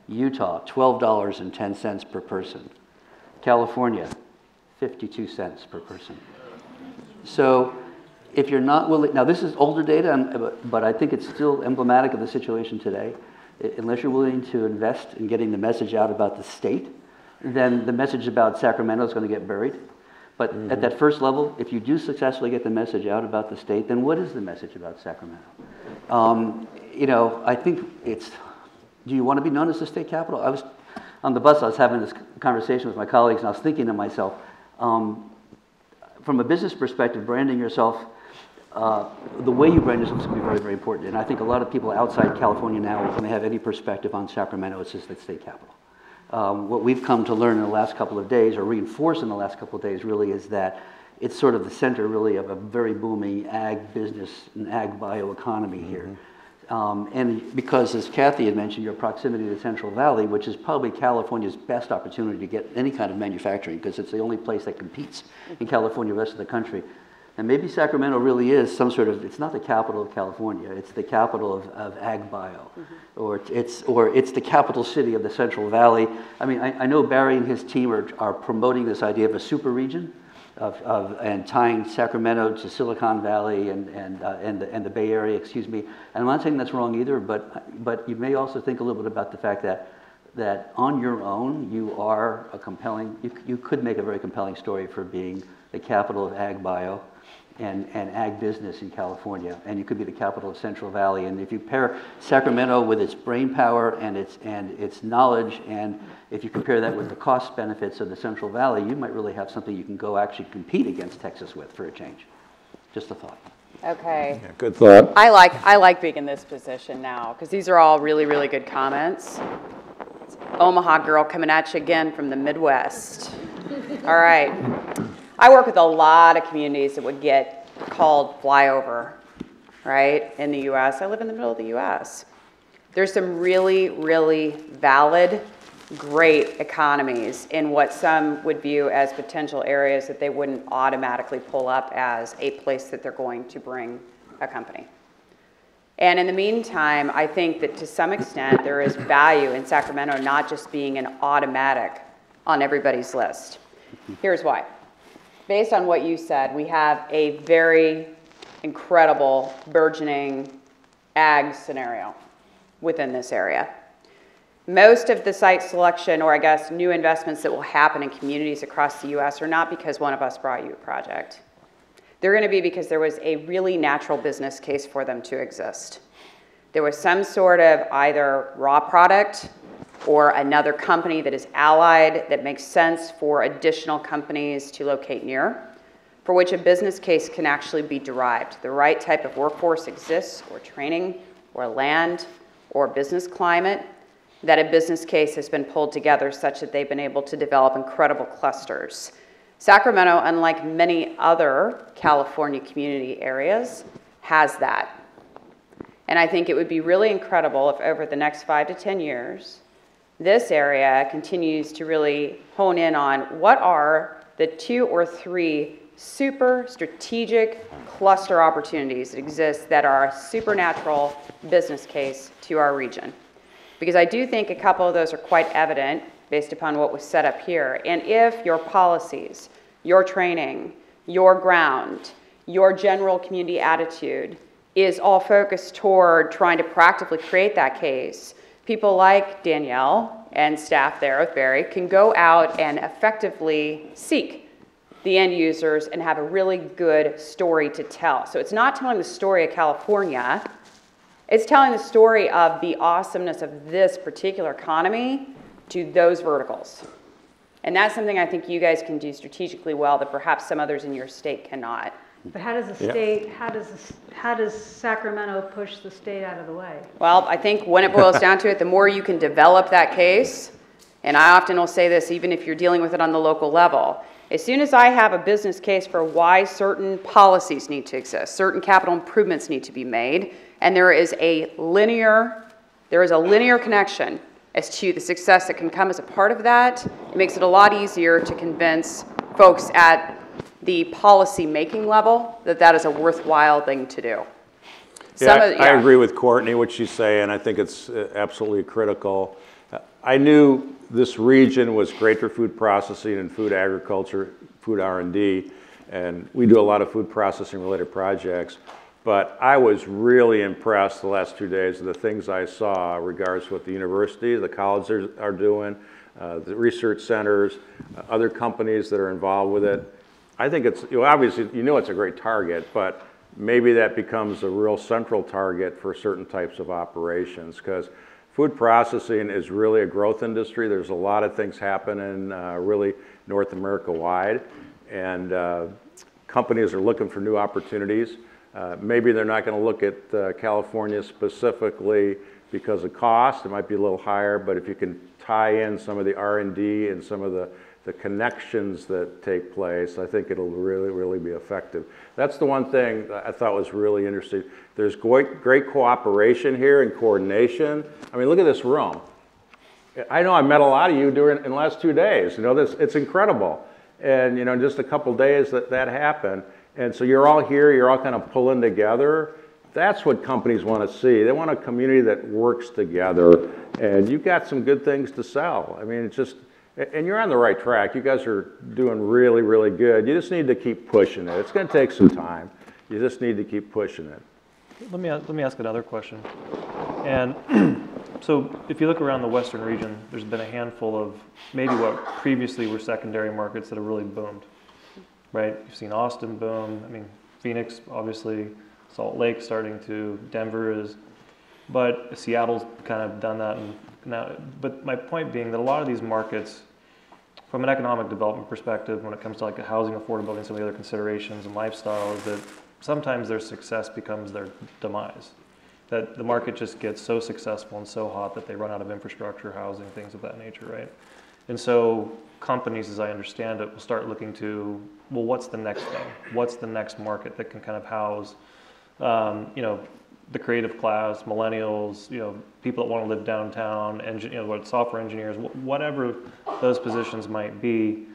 Utah, $12.10 per person. California, 52 cents per person. So if you're not willing, now this is older data, but I think it's still emblematic of the situation today. Unless you're willing to invest in getting the message out about the state, then the message about Sacramento is going to get buried. But at that first level, if you do successfully get the message out about the state, then what is the message about Sacramento? You know, I think it's, do you want to be known as the state capital? I was on the bus, I was having this conversation with my colleagues, and I was thinking to myself, from a business perspective, branding yourself, the way you brand yourself is going to be very, very important. And I think a lot of people outside California now, when they have any perspective on Sacramento, it's just the state capital. What we've come to learn in the last couple of days, or reinforce in the last couple of days, really is that it's sort of the center, really, of a very booming ag business and ag bioeconomy here. And because, as Kathy had mentioned, your proximity to the Central Valley, which is probably California's best opportunity to get any kind of manufacturing, because it's the only place that competes in California, the rest of the country. And maybe Sacramento really is some sort of, it's not the capital of California, it's the capital of ag bio, or it's the capital city of the Central Valley. I mean, I know Barry and his team are promoting this idea of a super region, and tying Sacramento to Silicon Valley and the Bay Area, excuse me. And I'm not saying that's wrong either, but you may also think a little bit about the fact that on your own you are a compelling, you could make a very compelling story for being the capital of ag bio and ag business in California, and you could be the capital of Central Valley. And if you pair Sacramento with its brain power and its knowledge, and if you compare that with the cost benefits of the Central Valley, you might really have something you can go actually compete against Texas with for a change. Just a thought. Okay. Yeah, good thought. I like being in this position now, because these are all really, really good comments. It's Omaha girl coming at you again from the Midwest. All right. I work with a lot of communities that would get called flyover, right, in the U.S. I live in the middle of the U.S. There's some really, really valid, great economies in what some would view as potential areas that they wouldn't automatically pull up as a place that they're going to bring a company. And in the meantime, I think that to some extent there is value in Sacramento not just being an automatic on everybody's list. Here's why. Based on what you said, we have a very incredible burgeoning ag scenario within this area. Most of the site selection, or I guess new investments that will happen in communities across the U.S. are not because one of us brought you a project. They're going to be because there was a really natural business case for them to exist. There was some sort of either raw product or another company that is allied that makes sense for additional companies to locate near, for which a business case can actually be derived. The right type of workforce exists, or training, or land, or business climate, that a business case has been pulled together such that they've been able to develop incredible clusters. Sacramento, unlike many other California community areas, has that. And I think it would be really incredible if over the next 5 to 10 years, this area continues to really hone in on what are the 2 or 3 super strategic cluster opportunities that exist that are a supernatural business case to our region. Because I do think a couple of those are quite evident based upon what was set up here. And if your policies, your training, your ground, your general community attitude is all focused toward trying to practically create that case, people like Danielle and staff there with Barry can go out and effectively seek the end users and have a really good story to tell. So it's not telling the story of California, it's telling the story of the awesomeness of this particular economy to those verticals. And that's something I think you guys can do strategically well that perhaps some others in your state cannot. But how does the state, how does Sacramento push the state out of the way? Well, I think when it boils down to it, the more you can develop that case, and I often will say this even if you're dealing with it on the local level, as soon as I have a business case for why certain policies need to exist, certain capital improvements need to be made, and there is a linear connection as to the success that can come as a part of that, it makes it a lot easier to convince folks at the policy making level, that is a worthwhile thing to do. Yeah, I agree with Courtney, what she's saying. I think it's absolutely critical. I knew this region was great for food processing and food agriculture, food R&D, and we do a lot of food processing related projects. But I was really impressed the last 2 days of the things I saw in regards to what the university, the colleges are doing, the research centers, other companies that are involved with it. I think it's, obviously, it's a great target, but maybe that becomes a real central target for certain types of operations, because food processing is really a growth industry. There's a lot of things happening really North America wide, and companies are looking for new opportunities. Maybe they're not going to look at California specifically because of cost. It might be a little higher, but if you can tie in some of the R&D and some of the connections that take place, I think it'll really, really be effective. That's the one thing that I thought was really interesting. There's great cooperation here and coordination. I mean, look at this room. I know I met a lot of you in the last 2 days. It's incredible. And, in just a couple days that happened. And so you're all here, you're all kind of pulling together. That's what companies want to see. They want a community that works together. And you've got some good things to sell. I mean, it's just, and you're on the right track. You guys are doing really, really good. You just need to keep pushing it. It's going to take some time. You just need to keep pushing it. Let me ask another question. And so if you look around the Western region, there's been a handful of maybe what previously were secondary markets that have really boomed, right? You've seen Austin boom. I mean, Phoenix, obviously, Salt Lake starting to, Denver is, but Seattle's kind of done that. And now, but my point being that a lot of these markets, from an economic development perspective, when it comes to like housing affordability and some of the other considerations and lifestyle, is that sometimes their success becomes their demise. That the market just gets so successful and so hot that they run out of infrastructure, housing, things of that nature, right? And so companies, as I understand it, will start looking to, well, what's the next thing? What's the next market that can kind of house, the creative class, millennials, people that want to live downtown, software engineers, whatever those positions might be.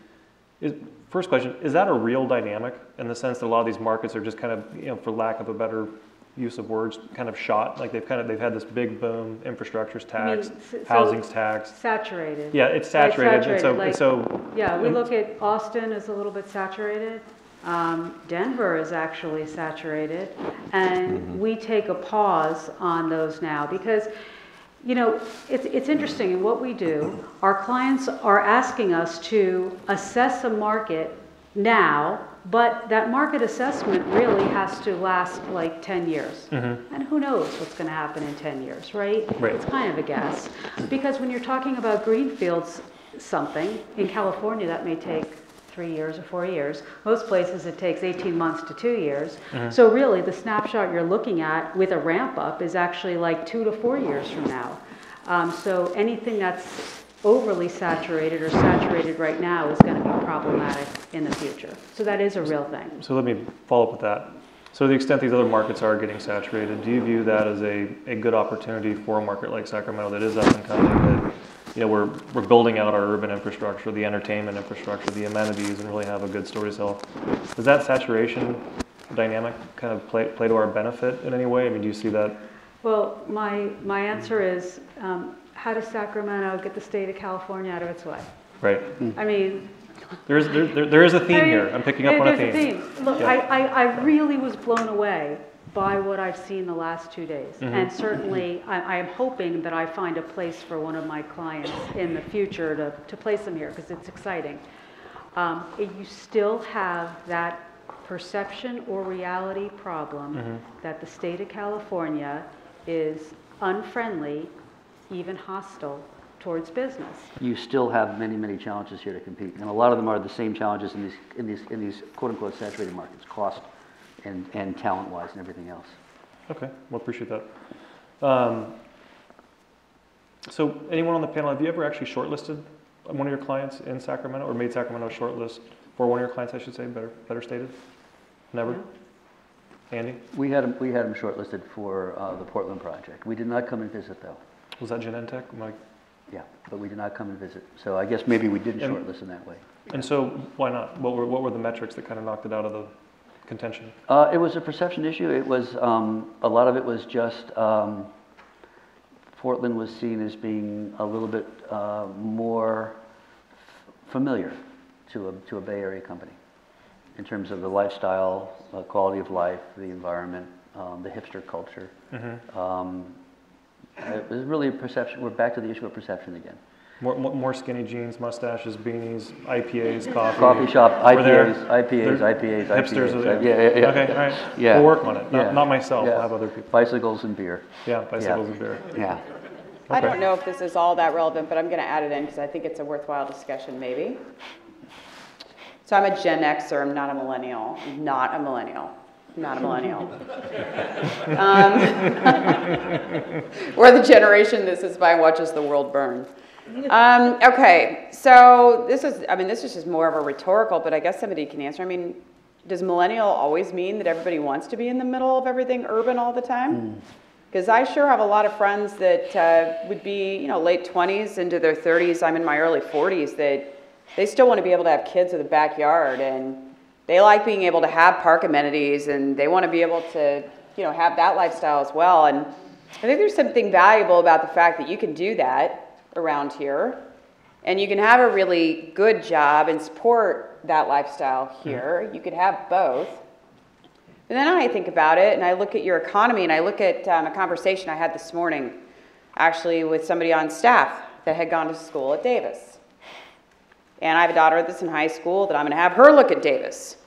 First question, is that a real dynamic in the sense that a lot of these markets are just kind of, for lack of a better use of words, kind of shot, like they've had this big boom, infrastructure's taxed, housing's taxed. Saturated. Yeah, it's saturated. Right, saturated. We look at Austin as a little bit saturated. Denver is actually saturated, and we take a pause on those now because, it's interesting in what we do. Our clients are asking us to assess a market now, but that market assessment really has to last like 10 years. Mm-hmm. And who knows what's going to happen in 10 years, right? It's kind of a guess. Because when you're talking about greenfields, something, in California that may take 3 years or 4 years. Most places it takes 18 months to 2 years. Mm-hmm. So really the snapshot you're looking at with a ramp up is actually like 2 to 4 years from now. So anything that's overly saturated or saturated right now is going to be problematic in the future. So that is a real thing. So let me follow up with that. So to the extent these other markets are getting saturated, do you view that as a good opportunity for a market like Sacramento that is up and coming, that we're building out our urban infrastructure, the entertainment infrastructure, the amenities, and really have a good story to tell? Does that saturation dynamic kind of play to our benefit in any way? I mean, do you see that? Well, my answer is, how does Sacramento get the state of California out of its way? Right. I mean, there is a theme here. I'm picking up on a theme. Look, yeah. I really was blown away by what I've seen the last 2 days. Mm-hmm. And certainly I am hoping that I find a place for one of my clients in the future to place them here because it's exciting. You still have that perception or reality problem mm-hmm. that the state of California is unfriendly, even hostile towards business. You still have many, many challenges here to compete, and a lot of them are the same challenges in these quote-unquote saturated markets, cost and talent-wise and everything else. Okay, well, appreciate that. So anyone on the panel, have you ever actually shortlisted one of your clients in Sacramento, or made Sacramento shortlist for one of your clients, I should say, better stated? Never? Yeah. Andy? We had them shortlisted for the Portland project. We did not come and visit, though. Was that Genentech? Yeah, but we did not come and visit. So I guess maybe we didn't shortlist in that way. And so why not? What were the metrics that kind of knocked it out of the contention? It was a perception issue. It was, a lot of it was just, Portland was seen as being a little bit more familiar to a Bay Area company in terms of the lifestyle, quality of life, the environment, the hipster culture. It was really a perception. We're back to the issue of perception again. More skinny jeans, mustaches, beanies, IPAs, coffee. Coffee shop, IPAs. Hipsters are there. Yeah. Okay, all right. Yeah. We'll work on it. Yeah. Not myself. Yeah. We'll have other people. Bicycles and beer. Yeah, bicycles and beer. Yeah. I don't know if this is all that relevant, but I'm going to add it in because I think it's a worthwhile discussion maybe. So I'm a Gen Xer, I'm not a millennial. I'm not a millennial. I'm not a millennial. We're the generation this is by watches the world burn. Okay, so this is just more of a rhetorical, but I guess somebody can answer. I mean, does millennial always mean that everybody wants to be in the middle of everything urban all the time? Because I sure have a lot of friends that would be, late 20s into their 30s. I'm in my early 40s that they still want to be able to have kids in the backyard, and they like being able to have park amenities, and they want to be able to, have that lifestyle as well. And I think there's something valuable about the fact that you can do that around here, and you can have a really good job and support that lifestyle here. You could have both. And then I think about it, and I look at your economy, and I look at a conversation I had this morning, actually with somebody on staff that had gone to school at Davis. And I have a daughter that's in high school that I'm going to have her look at Davis.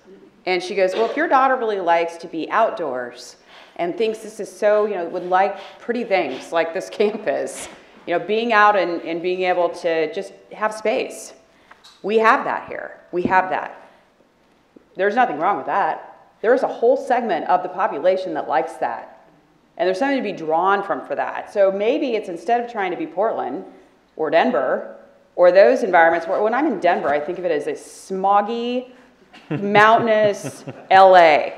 And she goes, well, if your daughter really likes to be outdoors and thinks this is so, would like pretty things like this campus, being out and being able to just have space. We have that here. We have that. There's nothing wrong with that. There's a whole segment of the population that likes that. And there's something to be drawn from for that. So maybe it's instead of trying to be Portland or Denver or those environments where when I'm in Denver, I think of it as a smoggy, mountainous LA.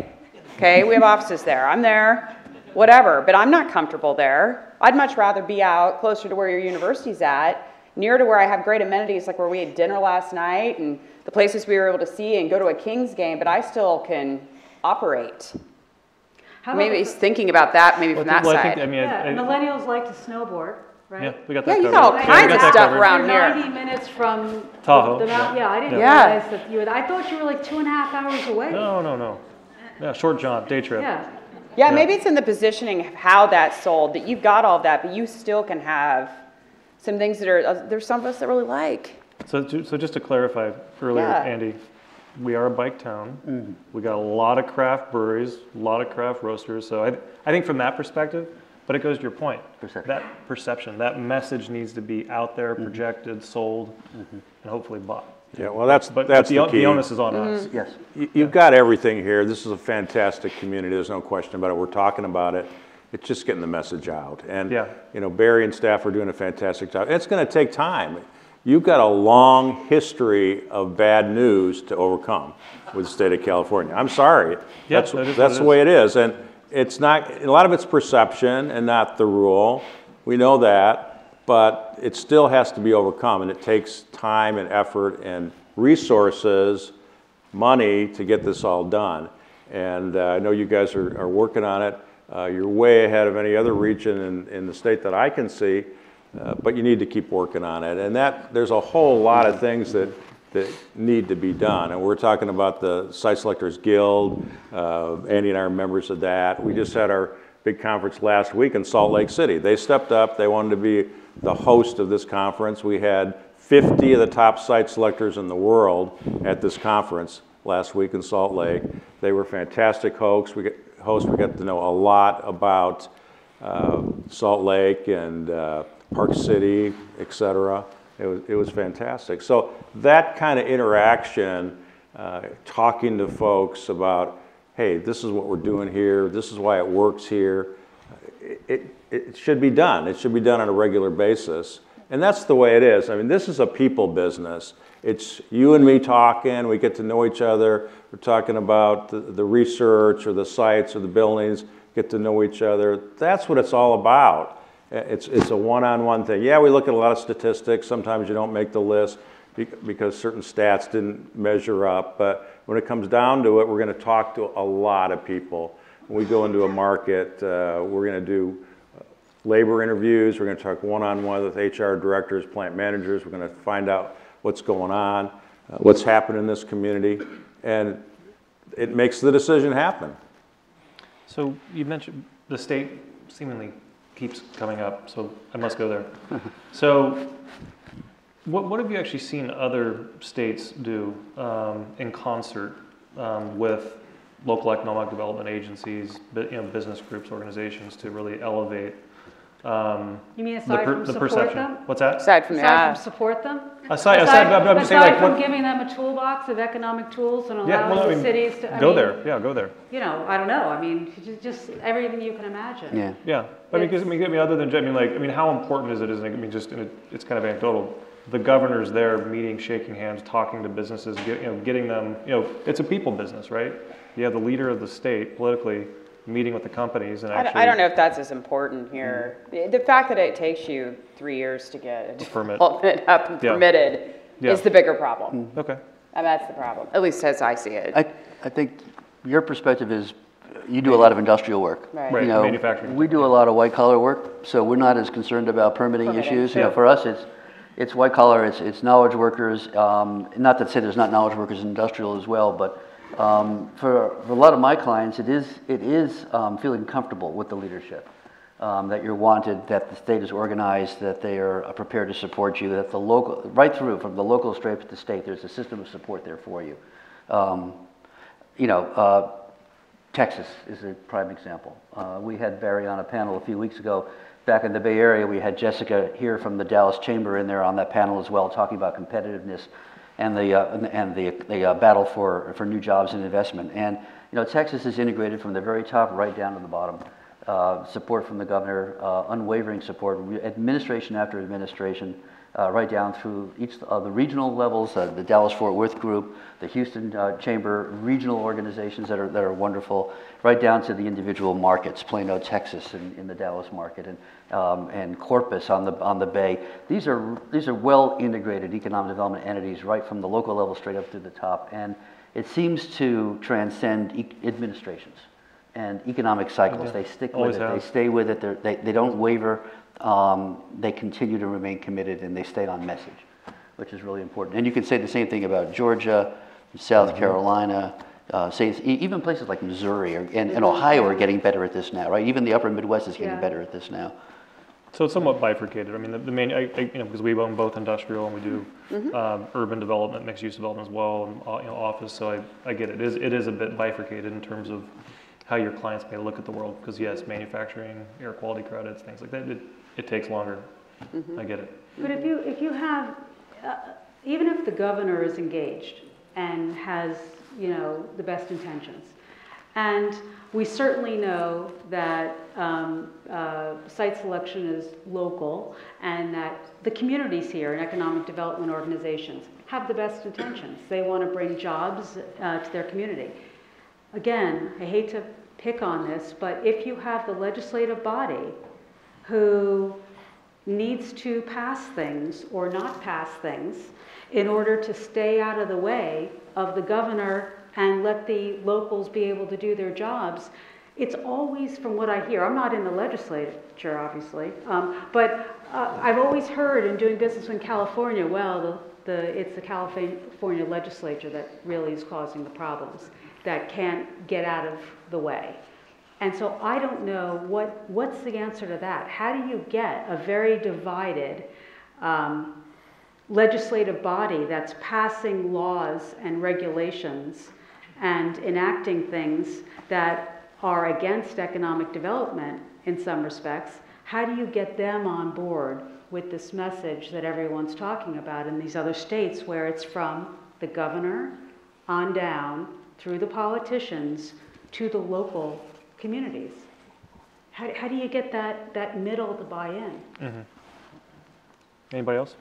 Okay, we have offices there. I'm there, whatever, but I'm not comfortable there. I'd much rather be out closer to where your university's at, near to where I have great amenities like where we had dinner last night and the places we were able to see and go to a Kings game, but I still can operate. Maybe he's thinking about that maybe from that side. Millennials like to snowboard. Right? Yeah, we got that you covered. got all kinds of stuff covered. around here. 90 minutes from Tahoe. I didn't realize that I thought you were like 2.5 hours away. No. Yeah, short jaunt, day trip. Yeah, maybe it's in the positioning of how that's sold, that you've got all that, but you still can have some things that are, there's some of us that really like. So just to clarify earlier, Andy, we are a bike town. We got a lot of craft breweries, a lot of craft roasters. So I think from that perspective, but it goes to your point. That perception, that message needs to be out there, projected, sold, and hopefully bought. Yeah, well, that's the key. The onus is on us. Yes. You've got everything here. This is a fantastic community. There's no question about it. We're talking about it. It's just getting the message out. And, Barry and staff are doing a fantastic job. It's going to take time. You've got a long history of bad news to overcome with the state of California. I'm sorry. That's the way it is. And it's not, a lot of it's perception and not the rule. We know that, but it still has to be overcome, and it takes time and effort and resources, money to get this all done. And I know you guys are working on it. You're way ahead of any other region in the state that I can see, but you need to keep working on it. And there's a whole lot of things that need to be done. And we're talking about the Site Selectors Guild. Andy and I are members of that. We just had our big conference last week in Salt Lake City. They stepped up. They wanted to be the host of this conference. We had 50 of the top site selectors in the world at this conference last week in Salt Lake. They were fantastic hosts. We got to know a lot about Salt Lake and Park City, et cetera. It was fantastic. So that kind of interaction, talking to folks about, hey, this is what we're doing here, this is why it works here, it should be done. It should be done on a regular basis. And that's the way it is. I mean, this is a people business. It's you and me talking, we get to know each other, we're talking about the research or the sites or the buildings, get to know each other. That's what it's all about. It's a one-on-one thing. Yeah, we look at a lot of statistics. Sometimes you don't make the list. because certain stats didn't measure up. But when it comes down to it, we're going to talk to a lot of people. When we go into a market, we're going to do labor interviews. We're going to talk one-on-one with HR directors, plant managers. We're going to find out what's going on, what's happened in this community, and it makes the decision happen. So you mentioned the state seemingly keeps coming up, so I must go there. So what have you actually seen other states do in concert with local economic development agencies, business groups, organizations to really elevate You mean aside from the support perception? them? What's that? Aside from Aside from support them? Aside from giving them a toolbox of economic tools and allowing the cities to go there. Go there. You know, I don't know. I mean, just everything you can imagine. Yeah. Yeah. But other than, how important is it? Isn't it? I mean, it's kind of anecdotal. The governor's there, meeting, shaking hands, talking to businesses, getting them. It's a people business, right? You have the leader of the state politically meeting with the companies and actually. I don't know if that's as important here. The fact that it takes you 3 years to get a permit up and permitted is the bigger problem. Okay. And that's the problem, at least as I see it. I think your perspective is you do a lot of industrial work. Right. Right. Manufacturing. We do a lot of white collar work, so we're not as concerned about permitting issues. For us, it's white collar, it's knowledge workers. Not to say there's not knowledge workers in industrial as well, but for a lot of my clients, it is feeling comfortable with the leadership. That you're wanted, that the state is organized, that they are prepared to support you, that the local, right through from the local straight to the state, there's a system of support there for you. Texas is a prime example. We had Barry on a panel a few weeks ago. Back in the Bay Area, we had Jessica here from the Dallas Chamber in there on that panel as well, talking about competitiveness and the battle for new jobs and investment. And Texas is integrated from the very top right down to the bottom. Support from the governor, unwavering support, administration after administration, right down through each of the regional levels, the Dallas-Fort Worth group, the Houston Chamber, regional organizations that are wonderful, right down to the individual markets, Plano, Texas, in the Dallas market, and Corpus on the Bay. These are well integrated economic development entities, right from the local level straight up to the top, and it seems to transcend administrations and economic cycles. They stick with it. They stay with it. They don't waver. They continue to remain committed, and they stay on message, which is really important. And you can say the same thing about Georgia, South Carolina, even places like Missouri and Ohio are getting better at this now, right? Even the upper Midwest is getting better at this now. So it's somewhat bifurcated. I mean, the main, because we own both industrial and we do urban development, mixed use development as well, and office. So I get it. It is a bit bifurcated in terms of how your clients may look at the world. Because yes, manufacturing, air quality credits, things like that, it takes longer. I get it. But if you have, even if the governor is engaged and has the best intentions, and we certainly know that site selection is local and that the communities here and economic development organizations have the best intentions. They want to bring jobs to their community. Again, I hate to pick on this, but if you have the legislative body who needs to pass things or not pass things in order to stay out of the way of the governor and let the locals be able to do their jobs, it's always, from what I hear, I'm not in the legislature, obviously, but I've always heard in doing business in California, well, it's the California legislature that really is causing the problems, that can't get out of the way. And so I don't know what's the answer to that. How do you get a very divided legislative body that's passing laws and regulations and enacting things that are against economic development in some respects? How do you get them on board with this message that everyone's talking about in these other states where it's from the governor on down through the politicians to the local communities? How do you get that middle to buy in? Mm-hmm. Anybody else?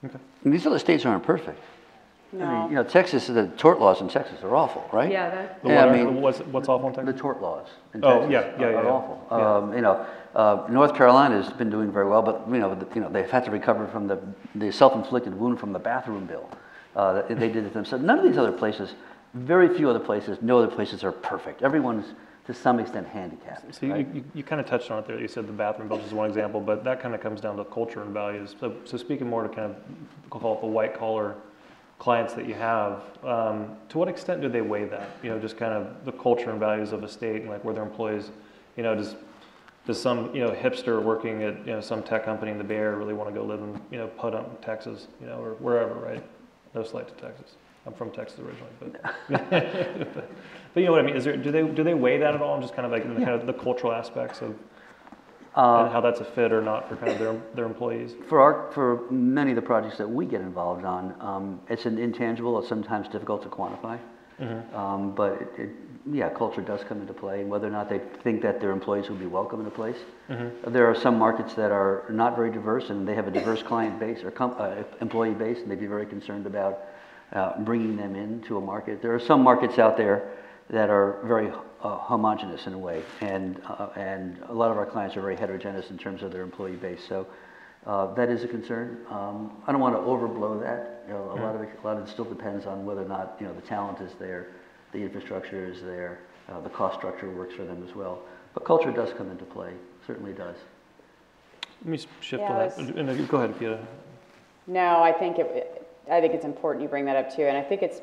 Okay. And these other states aren't perfect. No. I mean, you know, Texas, the tort laws in Texas are awful, right? Yeah, that. The Yeah, what I are- mean, what's awful in Texas? the tort laws in Oh, Texas yeah, are yeah. awful. You know, North Carolina has been doing very well, but they've had to recover from the self-inflicted wound from the bathroom bill. They did it themselves. None of these other places, very few other places, no other places are perfect. Everyone's to some extent handicapped. So right? you kind of touched on it there. You said the bathroom bills is one example, but that kind of comes down to culture and values. So speaking more to kind of call it the white collar clients that you have, to what extent do they weigh that? You know, just kind of the culture and values of a state and like where their employees, you know, does some, you know, hipster working at, you know, some tech company in the Bay Area really want to go live in, you know, Podunk, Texas, you know, or wherever, right? No slight to Texas. I'm from Texas originally, but you know what I mean. Do they weigh that at all? And just kind of like in the, kind of the cultural aspects of and how that's a fit or not for kind of their employees. For many of the projects that we get involved on, it's an intangible. It's sometimes difficult to quantify, but yeah, culture does come into play, and whether or not they think that their employees will be welcome in a place. There are some markets that are not very diverse, and they have a diverse client base or employee base, and they'd be very concerned about bringing them into a market. There are some markets out there that are very homogenous in a way, and a lot of our clients are very heterogeneous in terms of their employee base. So that is a concern. I don't want to overblow that. You know, a lot of it still depends on whether or not, you know, the talent is there, the infrastructure is there, the cost structure works for them as well. But culture does come into play, certainly does. Let me shift to that. And go ahead, Pia. No, I think it's important you bring that up too, and I think it's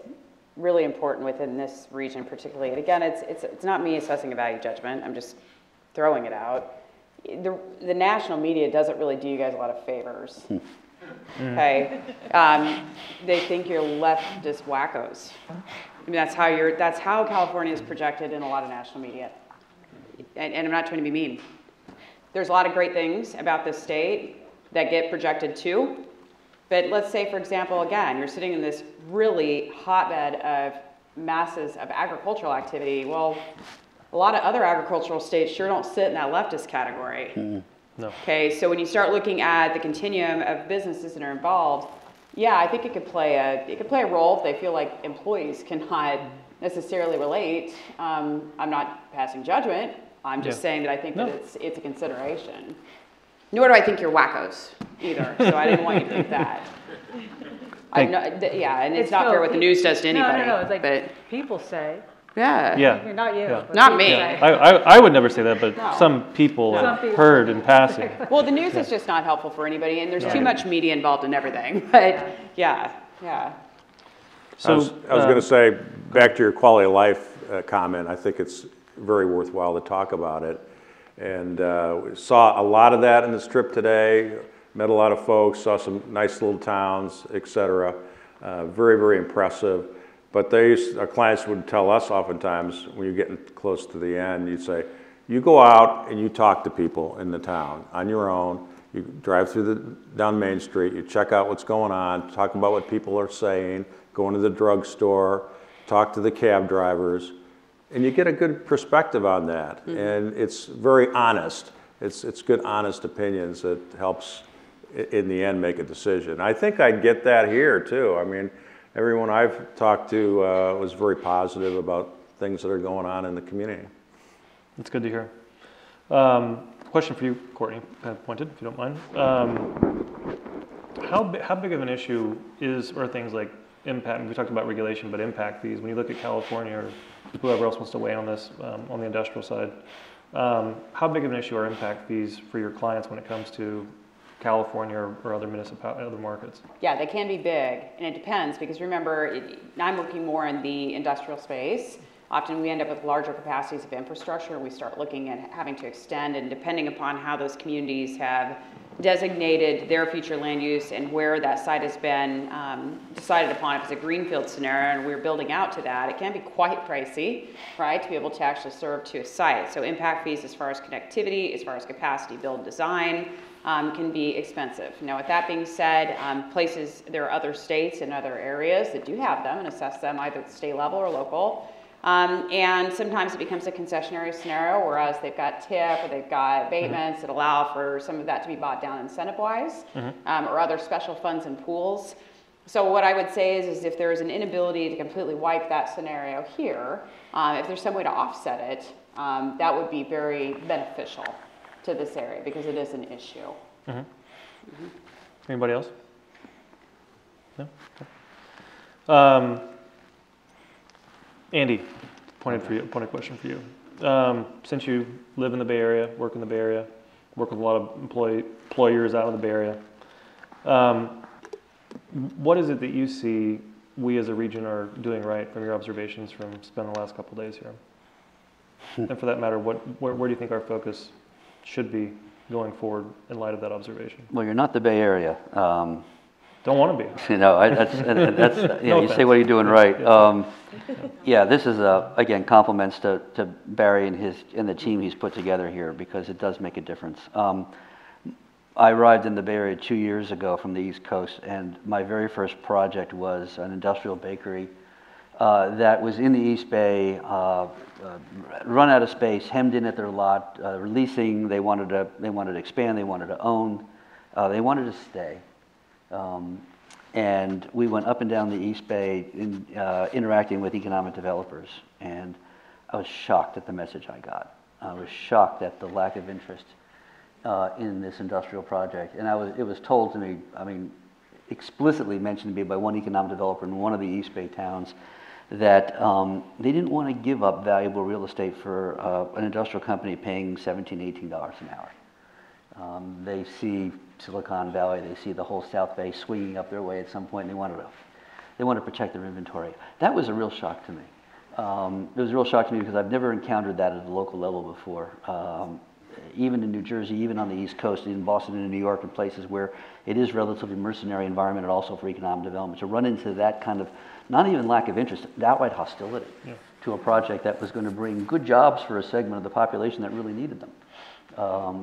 really important within this region particularly. And again, it's not me assessing a value judgment. I'm just throwing it out. The national media doesn't really do you guys a lot of favors. Okay, they think you're leftist wackos. I mean, that's how California is projected in a lot of national media. And I'm not trying to be mean. There's a lot of great things about this state that get projected too. But let's say, for example, again, you're sitting in this really hotbed of masses of agricultural activity. Well, a lot of other agricultural states sure don't sit in that leftist category. No. Okay, so when you start looking at the continuum of businesses that are involved, yeah, I think it could play a role if they feel like employees cannot necessarily relate. I'm not passing judgment. I'm just saying that I think that it's a consideration. Nor do I think you're wackos either, so I didn't want you to think that. And it's not fair what the news does to anybody. No, it's like but, people say. Yeah. Yeah. Not you. Yeah. But Not me. say. I would never say that, but No. some people have heard in passing. Well, the news is just not helpful for anybody, and there's too much media involved in everything. But yeah. So I was going to say, back to your quality of life comment, I think it's very worthwhile to talk about it. And we saw a lot of that in this trip today, met a lot of folks, saw some nice little towns, et cetera. Very, very impressive. But our clients would tell us oftentimes, when you're getting close to the end, you'd say, you go out and you talk to people in the town on your own. You drive down Main Street, you check out what's going on, talk about what people are saying, go into the drugstore, talk to the cab drivers, and you get a good perspective on that. And it's very honest. It's good, honest opinions that helps, in the end, make a decision. I think I'd get that here, too. I mean, everyone I've talked to was very positive about things that are going on in the community. That's good to hear. Question for you, Courtney, kind of pointed, if you don't mind. How big of an issue are things like impact? We talked about regulation, but impact fees. When you look at California or whoever else wants to weigh on this on the industrial side, how big of an issue are impact fees for your clients when it comes to California or other other markets? Yeah, they can be big, and it depends because remember, I'm working more in the industrial space. Often we end up with larger capacities of infrastructure, and we start looking at having to extend, and depending upon how those communities have designated their future land use and where that site has been decided upon, if it's a greenfield scenario and we're building out to that, it can be quite pricey, right, to be able to actually serve to a site. So impact fees as far as connectivity, as far as capacity build design, can be expensive. Now, with that being said, there are other states and other areas that do have them and assess them either at the state level or local. And sometimes it becomes a concessionary scenario, whereas they've got TIF or they've got abatements that allow for some of that to be bought down incentive-wise, or other special funds and pools. So what I would say is if there is an inability to completely wipe that scenario here, if there's some way to offset it, that would be very beneficial to this area because it is an issue. Mm-hmm. Mm-hmm. Anybody else? No? Okay. Andy, pointed question for you. Since you live in the Bay Area, work in the Bay Area, work with a lot of employers out of the Bay Area, what is it that you see we as a region are doing right from your observations from spending the last couple of days here? And for that matter, where do you think our focus should be going forward in light of that observation? Well, you're not the Bay Area. Don't want to be. You know, that's yeah. No, you say, what are you doing right? Yeah, this is again compliments to Barry and the team he's put together here, because it does make a difference. I arrived in the Bay Area 2 years ago from the East Coast, and my very first project was an industrial bakery that was in the East Bay, run out of space, hemmed in at their lot, releasing. They wanted to expand. They wanted to own. They wanted to stay. And we went up and down the East Bay interacting with economic developers, and I was shocked at the message I got. I was shocked at the lack of interest in this industrial project, and it was told to me, I mean, explicitly mentioned to me by one economic developer in one of the East Bay towns, that they didn't want to give up valuable real estate for an industrial company paying $17, $18 an hour. They see Silicon Valley, they see the whole South Bay swinging up their way at some point, and they want to protect their inventory. That was a real shock to me. It was a real shock to me because I've never encountered that at the local level before. Even in New Jersey, even on the East Coast, in Boston and in New York, and places where it is relatively mercenary environment, and also for economic development, to run into that kind of, not even lack of interest, outright hostility to a project that was going to bring good jobs for a segment of the population that really needed them,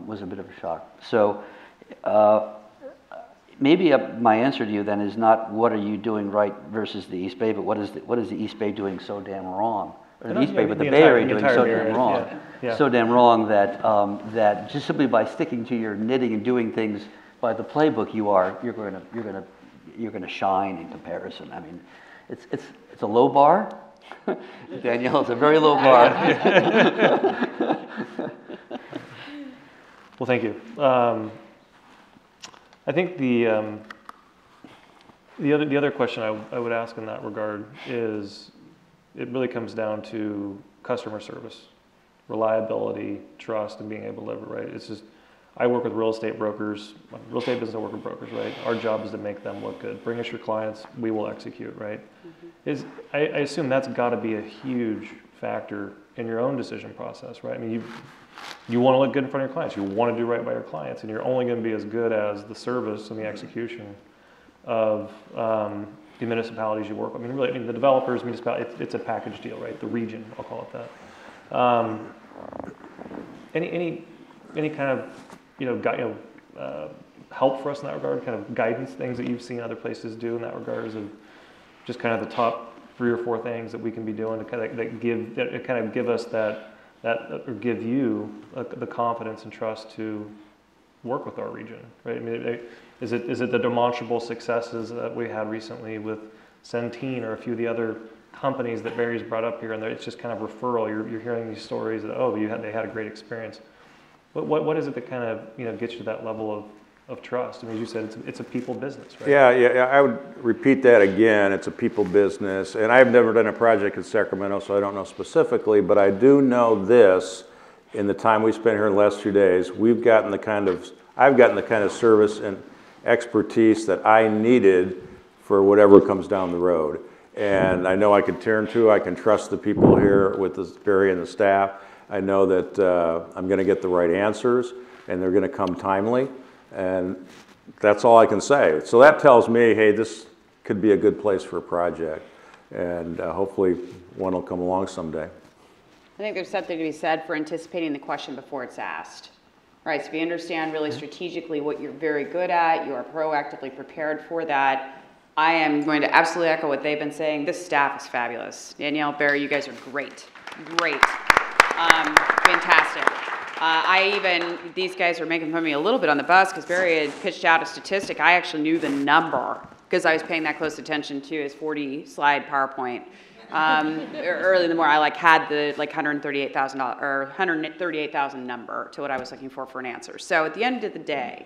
was a bit of a shock. So maybe my answer to you then is not what are you doing right versus the East Bay, but what is the East Bay doing so damn wrong? Or the East Bay, but the Bay Area doing so damn wrong. Yeah. So damn wrong that just simply by sticking to your knitting and doing things by the playbook, you're going to shine in comparison. I mean, it's a low bar, Danielle. It's a very low bar. Well, thank you. I think the other question I would ask in that regard is, it really comes down to customer service, reliability, trust, and being able to deliver, right? It's just, I work with real estate brokers. Real estate business, I work with brokers, right? Our job is to make them look good. Bring us your clients, we will execute, right? Mm-hmm. I assume that's got to be a huge factor in your own decision process, right? I mean, you want to look good in front of your clients. You want to do right by your clients, and you're only going to be as good as the service and the execution of the municipalities you work with. I mean, the developers, municipalities, it's a package deal, right? The region, I'll call it that. Any kind of help for us in that regard? Kind of guidance, things that you've seen other places do in that regard, is of just kind of the top 3 or 4 things that we can be doing to kind of give us or give you the confidence and trust to work with our region, right? I mean, is it the demonstrable successes that we had recently with Centene or a few of the other companies that Barry's brought up here, and it's just kind of referral? You're hearing these stories that they had a great experience. What is it that kind of gets you to that level of trust? I mean, as you said, it's a people business, right? Yeah. I would repeat that again. It's a people business, and I've never done a project in Sacramento, so I don't know specifically, but I do know this. In the time we spent here in the last few days, I've gotten the kind of service and expertise that I needed for whatever comes down the road. And I know I can I can trust the people here with Barry and the staff. I know that I'm going to get the right answers, and they're going to come timely. And that's all I can say. So that tells me, hey, this could be a good place for a project. And hopefully one will come along someday. I think there's something to be said for anticipating the question before it's asked. Right, so if you understand really strategically what you're very good at, you are proactively prepared for that. I am going to absolutely echo what they've been saying. This staff is fabulous. Danielle, Barry, you guys are great. Great. Fantastic. These guys are making fun of me a little bit on the bus because Barry had pitched out a statistic. I actually knew the number because I was paying that close attention to his 40-slide PowerPoint. Early in the morning, I had the $138,000 or 138,000 number to what I was looking for an answer. So at the end of the day,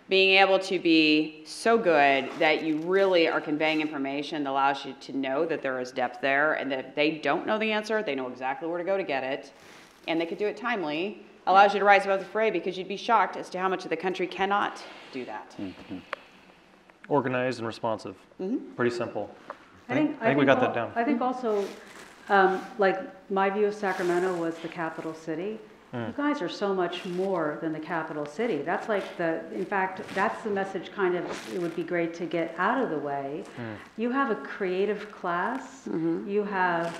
being able to be so good that you really are conveying information that allows you to know that there is depth there, and that if they don't know the answer, they know exactly where to go to get it, and they could do it timely, allows you to rise above the fray, because you'd be shocked as to how much of the country cannot do that. Mm-hmm. Organized and responsive. Mm-hmm. Pretty simple. I think we got that down. I think also, my view of Sacramento was the capital city. You guys are so much more than the capital city. That's in fact, that's the message it would be great to get out of the way. You have a creative class. You have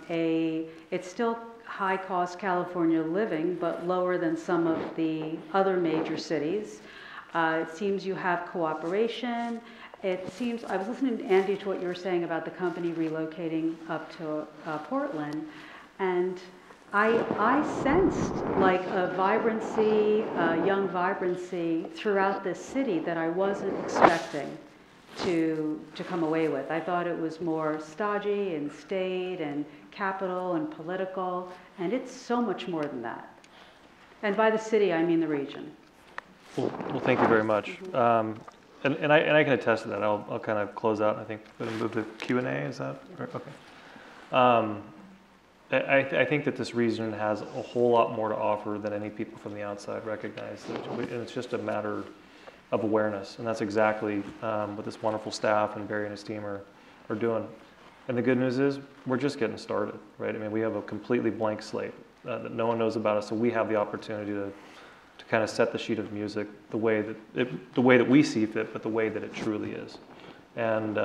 it's still high cost California living, but lower than some of the other major cities. It seems you have cooperation. It seems, I was listening to Andy to what you were saying about the company relocating up to Portland, and I sensed a vibrancy, a young vibrancy throughout this city that I wasn't expecting to come away with. I thought it was more stodgy and staid and capital and political, and it's so much more than that. And by the city, I mean the region. Well, thank you very much. And I can attest to that. I'll kind of close out. I think we're going to move to Q&A. Is that right? Okay? I think that this region has a whole lot more to offer than any people from the outside recognize. And it's just a matter of awareness, and that's exactly what this wonderful staff and Barry and his team are doing. And the good news is we're just getting started, right? I mean, we have a completely blank slate that no one knows about us, so we have the opportunity to kind of set the sheet of music the way that we see fit, but the way that it truly is. And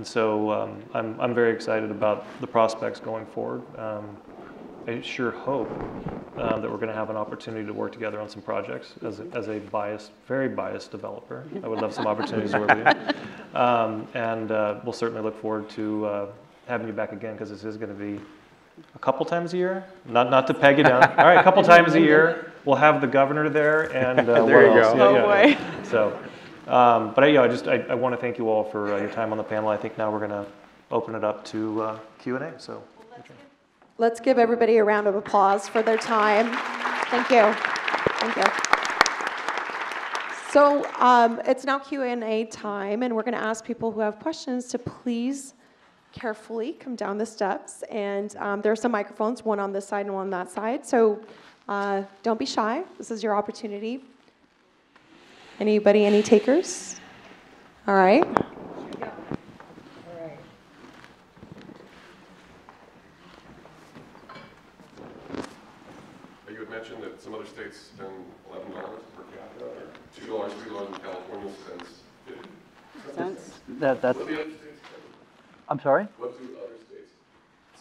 so I'm very excited about the prospects going forward. I sure hope that we're going to have an opportunity to work together on some projects as a very biased developer. I would love some opportunities to work with you. And we'll certainly look forward to having you back again, because this is going to be a couple times a year. Not to peg you down. All right, a couple times a year. We'll have the governor there, and there you go. Oh boy. So. But I want to thank you all for your time on the panel. I think now we're going to open it up to Q&A. So let's give everybody a round of applause for their time. Thank you. Thank you. So it's now Q&A time, and we're going to ask people who have questions to please carefully come down the steps. And there are some microphones, one on this side and one on that side. So don't be shy. This is your opportunity. Anybody, any takers? All right. You had mentioned that some other states spend $11 per capita, or $2, $3, and California spends 50 Cents. That's. What do the other states spend? I'm sorry? What do other states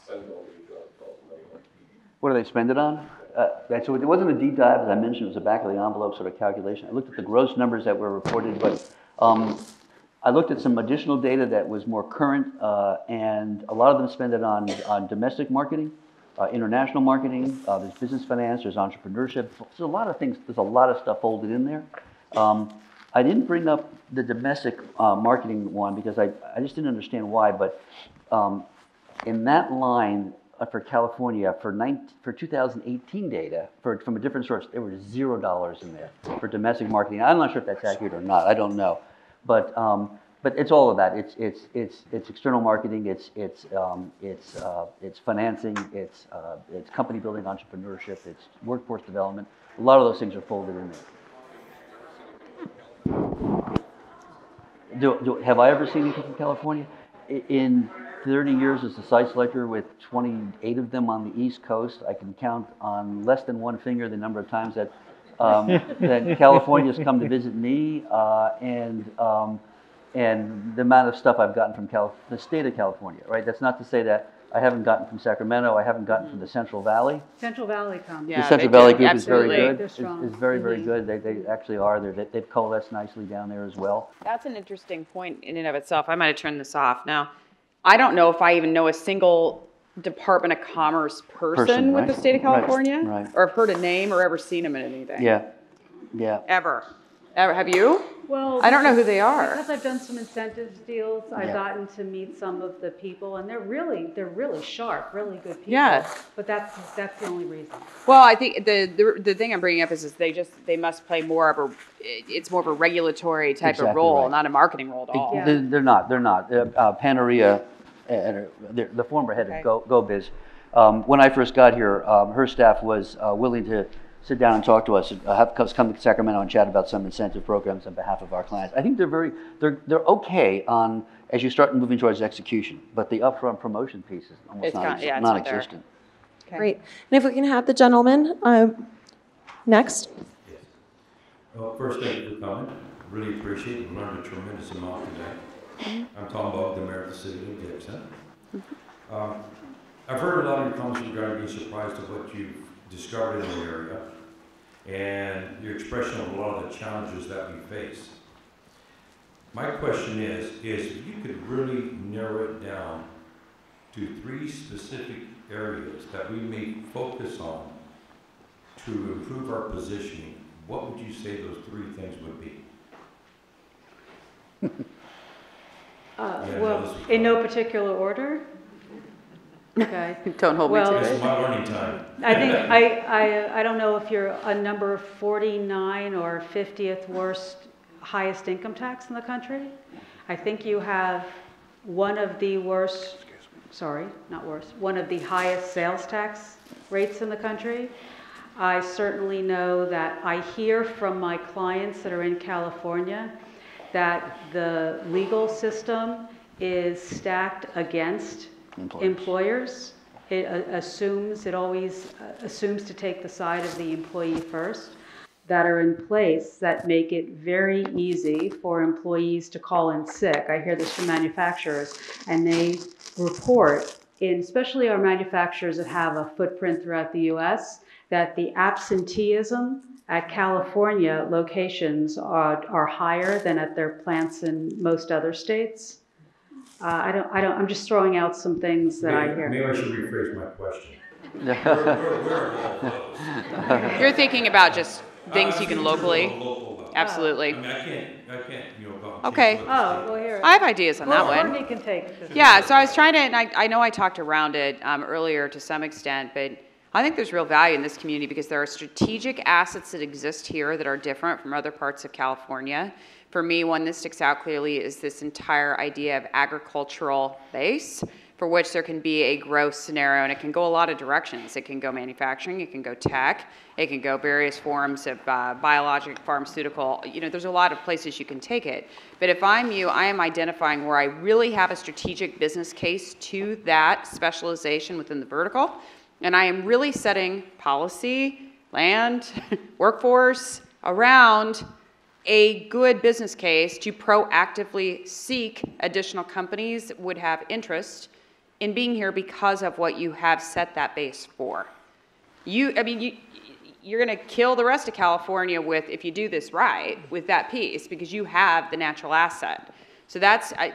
spend on the money on? What do they spend it on? So it wasn't a deep dive, as I mentioned. It was a back of the envelope sort of calculation. I looked at the gross numbers that were reported, but I looked at some additional data that was more current, and a lot of them spend it on domestic marketing, international marketing. There's business finance, there's entrepreneurship. There's a lot of things. There's a lot of stuff folded in there. I didn't bring up the domestic marketing one because I just didn't understand why. But in that line, for California, for 2018 data, from a different source, there was $0 in there for domestic marketing. I'm not sure if that's accurate or not. I don't know, but it's all of that. It's external marketing. It's financing. It's company building, entrepreneurship. It's workforce development. A lot of those things are folded in there. Have I ever seen anything from California? In 30 years as a site selector with 28 of them on the East Coast, I can count on less than one finger the number of times that that California's come to visit me, and the amount of stuff I've gotten from the state of California. Right? That's not to say that I haven't gotten from Sacramento. I haven't gotten from the Central Valley. Central Valley comes. Yeah, the Central Valley group absolutely. is very good. They're strong. It's very, very good. They actually are. They've coalesced nicely down there as well. That's an interesting point in and of itself. I might have turned this off. Now, I don't know if I even know a single Department of Commerce person with right? the state of California, Right. or have heard a name or ever seen them in anything. Yeah. Ever. Have you? Well, I don't know who they are. Because I've done some incentives deals, I've Yeah. gotten to meet some of the people, and they're really sharp, really good people. Yeah. But that's the only reason. Well, I think the thing I'm bringing up is they must play more of a, it's more of a regulatory type of Exactly role, right. not a marketing role at all. Yeah. They're not. Panaria, the former head Okay. of GoBiz, when I first got here, her staff was willing to sit down and talk to us, have us come to Sacramento and chat about some incentive programs on behalf of our clients. I think they're okay on as you start moving towards execution, but the upfront promotion piece is almost It's not there. non-existent. Okay. Great. And if we can have the gentleman next. Well, first, thank you for coming. Really appreciate it. Learned a tremendous amount today. I'm Tom Bog, the mayor of the city of Dixon. I've heard a lot of your comments regarding being surprised at what you've discovered in the area and your expression of a lot of the challenges that we face. My question is if you could really narrow it down to 3 specific areas that we may focus on to improve our positioning, what would you say those 3 things would be? Well, in no particular order. Okay. Don't hold me Well, to This it. is my learning time. I think I don't know if you're a number 49 or 50th worst highest income tax in the country. I think you have one of the worst, sorry, not worse, one of the highest sales tax rates in the country. I certainly know that I hear from my clients that are in California that the legal system is stacked against employers. It always assumes to take the side of the employee first, that are in place that make it very easy for employees to call in sick. I hear this from manufacturers, and they report, especially our manufacturers that have a footprint throughout the US, that the absenteeism at California locations are higher than at their plants in most other states. I'm just throwing out some things that I hear. Maybe I should rephrase my question. Where are all those? You're thinking about just things you can locally. Local level. Absolutely. I mean, I can't, go out and Okay. change what the Oh, well, here. I have ideas on that one. Courtney can take this. Yeah, so I was trying to, and I know I talked around it earlier to some extent, but I think there's real value in this community because there are strategic assets that exist here that are different from other parts of California. For me, one that sticks out clearly is this entire idea of agricultural base, for which there can be a growth scenario, and it can go a lot of directions. It can go manufacturing, it can go tech, it can go various forms of biologic, pharmaceutical. There's a lot of places you can take it. But if I'm you, I am identifying where I really have a strategic business case to that specialization within the vertical, and I am really setting policy, land, workforce around a good business case to proactively seek additional companies that would have interest in being here because of what you have set that base for. You're going to kill the rest of California if you do this right, with that piece, because you have the natural asset. So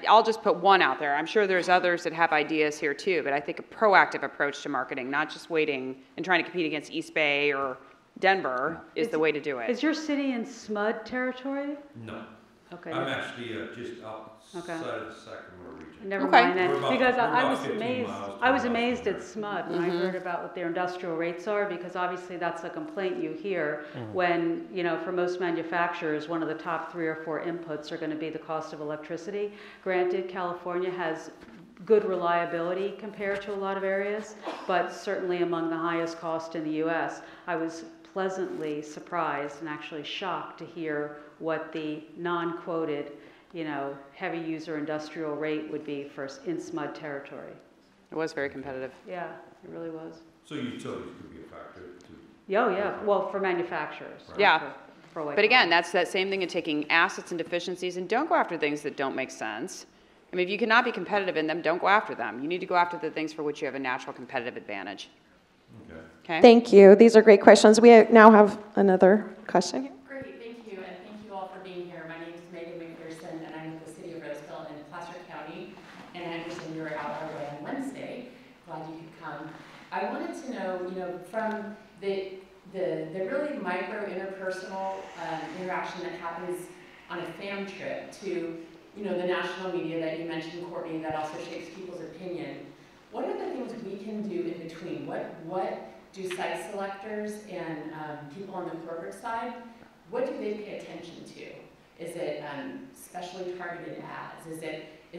I'll just put one out there. I'm sure there's others that have ideas here too, but I think a proactive approach to marketing, not just waiting and trying to compete against East Bay or Denver is the way to do it. Is your city in SMUD territory? No. Okay. I'm actually just outside of the Sacramento region. Never Okay. mind then, We're about- because we're I about was 15 amazed. miles, I was 20 miles amazed from at there. SMUD when I heard about what their industrial rates are, because obviously that's a complaint you hear when, for most manufacturers, one of the top 3 or 4 inputs are going to be the cost of electricity. Granted, California has good reliability compared to a lot of areas, but certainly among the highest cost in the U.S. I was pleasantly surprised and actually shocked to hear what the non-quoted, heavy user industrial rate would be in SMUD territory. It was very competitive. Yeah, it really was. So utilities could be a factor too. Oh, yeah. Well, for manufacturers. not Yeah. for white But again, collar. that's that same thing of taking assets and deficiencies, and don't go after things that don't make sense. I mean, if you cannot be competitive in them, don't go after them. You need to go after the things for which you have a natural competitive advantage. Okay. Okay? Thank you. These are great questions. We now have another question. Great, thank you, and thank you all for being here. My name is Megan McPherson, and I'm with the City of Roseville in Placer County, and I understand you were out our way on Wednesday. Glad you could come. I wanted to know, from the the really micro interpersonal interaction that happens on a fam trip to, you know, the national media that you mentioned, Courtney, that also shapes people's opinion. What are the things we can do in between? What do site selectors and people on the corporate side, what do they pay attention to? Is it specially targeted ads? Is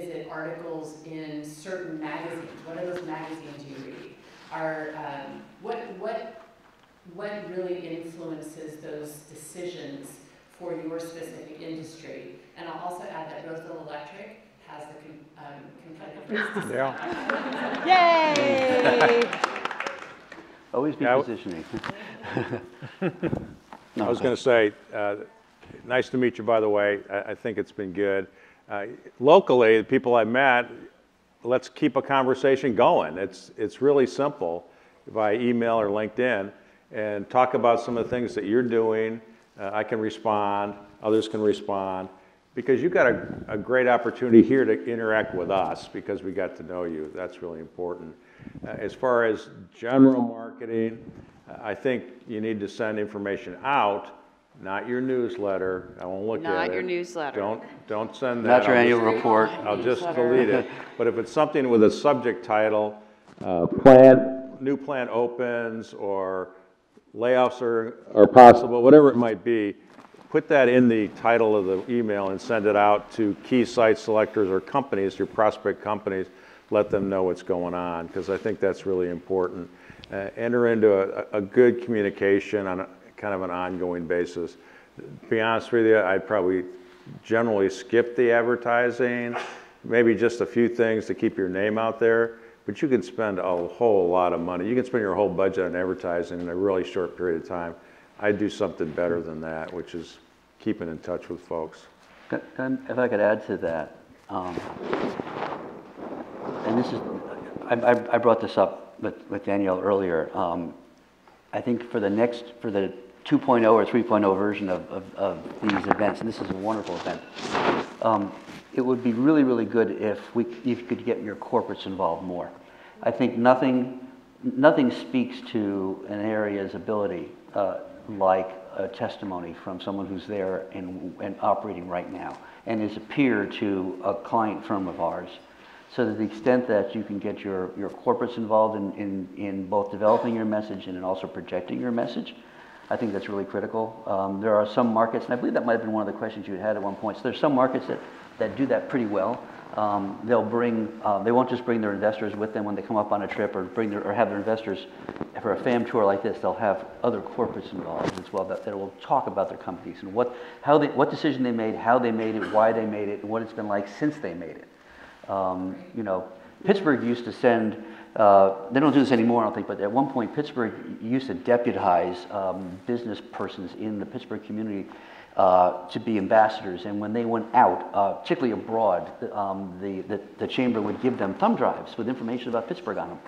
it articles in certain magazines? What are those magazines you read? What really influences those decisions for your specific industry? And I'll also add that Roseville Electric has the competitive race. Yay! Always be positioning. I was going to say, nice to meet you, by the way. I think it's been good. Locally, the people I've met, let's keep a conversation going. It's really simple via email or LinkedIn, and talk about some of the things that you're doing. I can respond, others can respond, because you've got a great opportunity here to interact with us because we got to know you. That's really important. As far as general marketing, I think you need to send information out, not your newsletter. I won't look at it. Not your newsletter. Don't send that. Not your annual report. I'll just delete it. But if it's something with a subject title, new plant opens, or layoffs are possible, whatever it might be, put that in the title of the email and send it out to key site selectors or companies, your prospect companies. Let them know what's going on, because I think that's really important. Enter into a good communication on kind of an ongoing basis. To be honest with you, I'd probably generally skip the advertising, maybe just a few things to keep your name out there, but you can spend a whole lot of money. You can spend your whole budget on advertising in a really short period of time. I'd do something better than that, which is keeping in touch with folks. If I could add to that, and this is, I brought this up with Danielle earlier. I think for the 2.0 or 3.0 version of these events, and this is a wonderful event, it would be really, really good if you could get your corporates involved more. I think nothing speaks to an area's ability like a testimony from someone who's there and operating right now and is a peer to a client firm of ours. So to the extent that you can get your corporates involved in both developing your message and in also projecting your message, I think that's really critical. There are some markets, and I believe that might have been one of the questions you had at one point. So there's some markets that do that pretty well. They won't just bring their investors with them when they come up on a trip, or have their investors for a FAM tour like this. They'll have other corporates involved as well that will talk about their companies and what decision they made, how they made it, why they made it, and what it's been like since they made it. You know, Pittsburgh used to send, they don't do this anymore, I don't think, but at one point Pittsburgh used to deputize business persons in the Pittsburgh community to be ambassadors, and when they went out, particularly abroad, the chamber would give them thumb drives with information about Pittsburgh on them.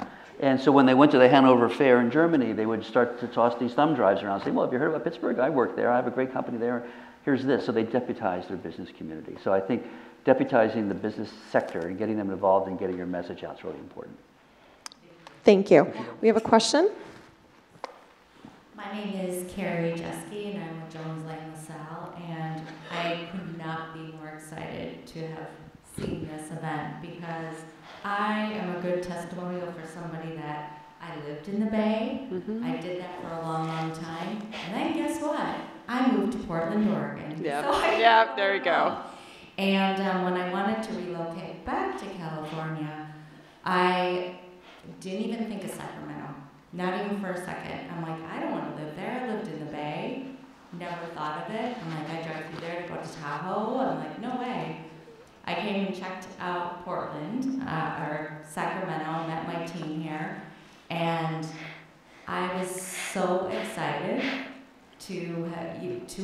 And so when they went to the Hanover Fair in Germany, they would start to toss these thumb drives around and say, well, have you heard about Pittsburgh? I work there, I have a great company there, here's this. So they deputized their business community. So I think deputizing the business sector and getting them involved and getting your message out is really important. Thank you. We have a question. My name is Carrie Jeske, and I'm with Jones Lang LaSalle, and I could not be more excited to have seen this event because I am a good testimonial for somebody that I lived in the Bay. Mm-hmm. I did that for a long, long time, and then guess what? I moved to Portland, Oregon. Yep. So Yep, there you go. And when I wanted to relocate back to California, I didn't even think of Sacramento. Not even for a second. I'm like, I don't want to live there. I lived in the Bay. Never thought of it. I'm like, I drive through there to go to Tahoe. I'm like, no way. I came and checked out Portland, or Sacramento, met my team here, and I was so excited to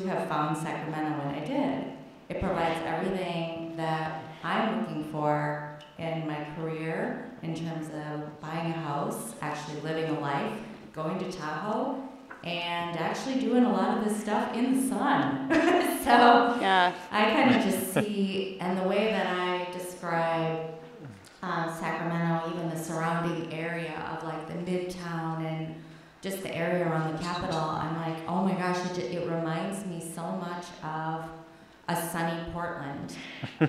have found Sacramento when I did. It provides everything that I'm looking for in my career in terms of buying a house, actually living a life, going to Tahoe, and actually doing a lot of this stuff in the sun. So yeah. I kind of just see, and the way that I describe Sacramento, even the surrounding area of like the Midtown and just the area around the Capitol, I'm like, oh my gosh, it reminds me so much of a sunny Portland.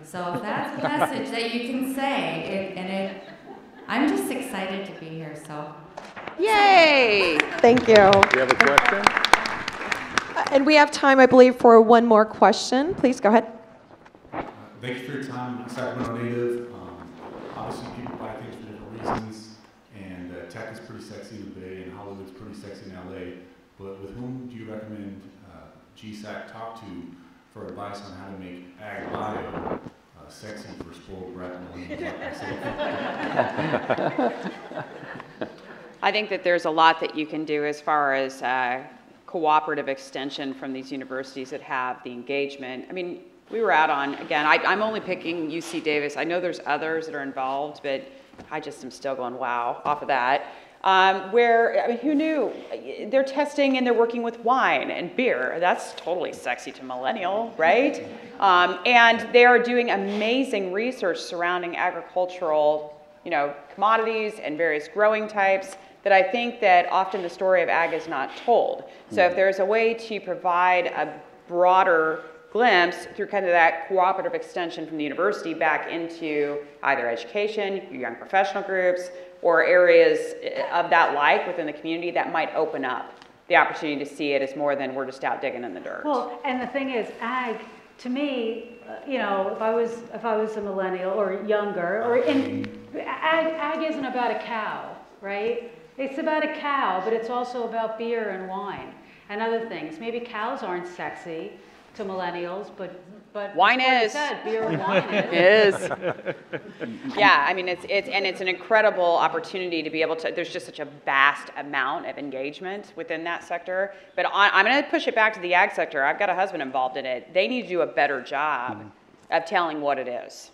So if that's a message that you can say, I'm just excited to be here, so. Yay! Thank you. Do you have a question? And we have time, I believe, for one more question. Please go ahead. Thank you for your time. I'm a Sacramento native. Obviously, people buy things for different reasons, and tech is pretty sexy in the Bay, and Hollywood's pretty sexy in LA. But with whom do you recommend GSAC talk to for advice on how to make ag bio sexy for spoiled brat millennials like myself? I think that there's a lot that you can do as far as cooperative extension from these universities that have the engagement. I mean, we were out on, again, I'm only picking UC Davis. I know there's others that are involved, but I just am still going, wow, off of that. Where, I mean, who knew? They're testing and they're working with wine and beer. That's totally sexy to millennial, right? And they are doing amazing research surrounding agricultural, commodities and various growing types that I think that often the story of ag is not told. So if there's a way to provide a broader glimpse through kind of that cooperative extension from the university back into either education, young professional groups, or areas of that like within the community, that might open up the opportunity to see it as more than we're just out digging in the dirt. Well, and the thing is, ag, to me, if I was a millennial or younger, ag isn't about a cow, right? It's about a cow, but it's also about beer and wine and other things. Maybe cows aren't sexy to millennials, but wine is. Said, beer and wine is. Yeah, I mean, it's an incredible opportunity to be able to, there's just such a vast amount of engagement within that sector. But I'm going to push it back to the ag sector. I've got a husband involved in it. They need to do a better job of telling what it is.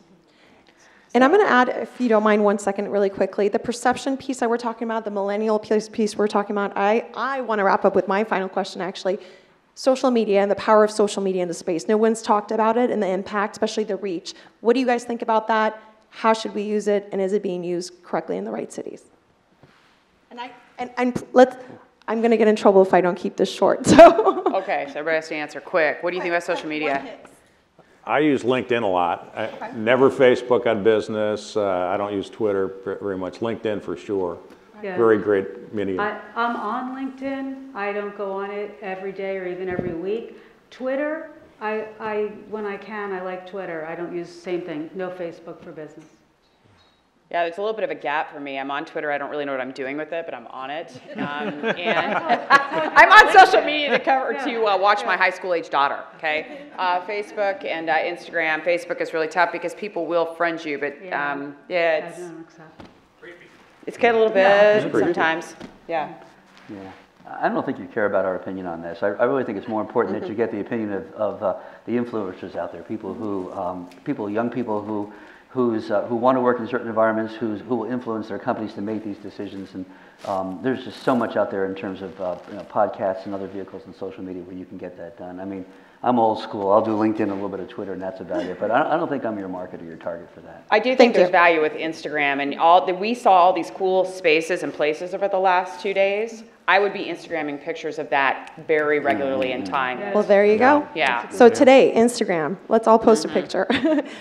And I'm going to add, if you don't mind, 1 second really quickly. The perception piece that we're talking about, the millennial piece we're talking about, I want to wrap up with my final question, actually. Social media and the power of social media in the space. No one's talked about it and the impact, especially the reach. What do you guys think about that? How should we use it? And is it being used correctly in the right cities? I'm going to get in trouble if I don't keep this short. So. Okay, so everybody has to answer quick. What do you think about social media? I use LinkedIn a lot. Never Facebook on business. I don't use Twitter very much. LinkedIn for sure. Yeah. Very great medium. I'm on LinkedIn. I don't go on it every day or even every week. Twitter, when I can, I like Twitter. I don't use the same thing. No Facebook for business. Yeah, there's a little bit of a gap for me. I'm on Twitter. I don't really know what I'm doing with it, but I'm on it. And I'm on social media to watch my high school age daughter, okay? Facebook and Instagram. Facebook is really tough because people will friend you, but it's get a little bit sometimes. Yeah. I don't think you care about our opinion on this. I really think it's more important that you get the opinion of the influencers out there, people who, young people who want to work in certain environments, who will influence their companies to make these decisions. And there's just so much out there in terms of podcasts and other vehicles and social media where you can get that done. I mean, I'm old school. I'll do LinkedIn, a little bit of Twitter, and that's about it. But I don't think I'm your market or your target for that. I do think there's value with Instagram, and we saw all these cool spaces and places over the last 2 days. I would be Instagramming pictures of that very regularly in time. Well, there you go. Yeah. So today, Instagram. Let's all post a picture.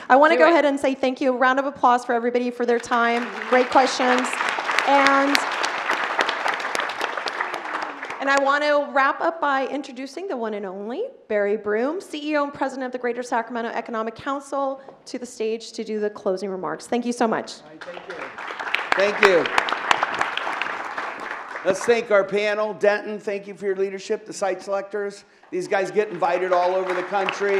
I want to go ahead and say thank you. A round of applause for everybody for their time. Great questions. And I want to wrap up by introducing the one and only Barry Broom, CEO and President of the Greater Sacramento Economic Council, to the stage to do the closing remarks. Thank you so much. All right, thank you. Let's thank our panel. Denton, thank you for your leadership. The site selectors. These guys get invited all over the country.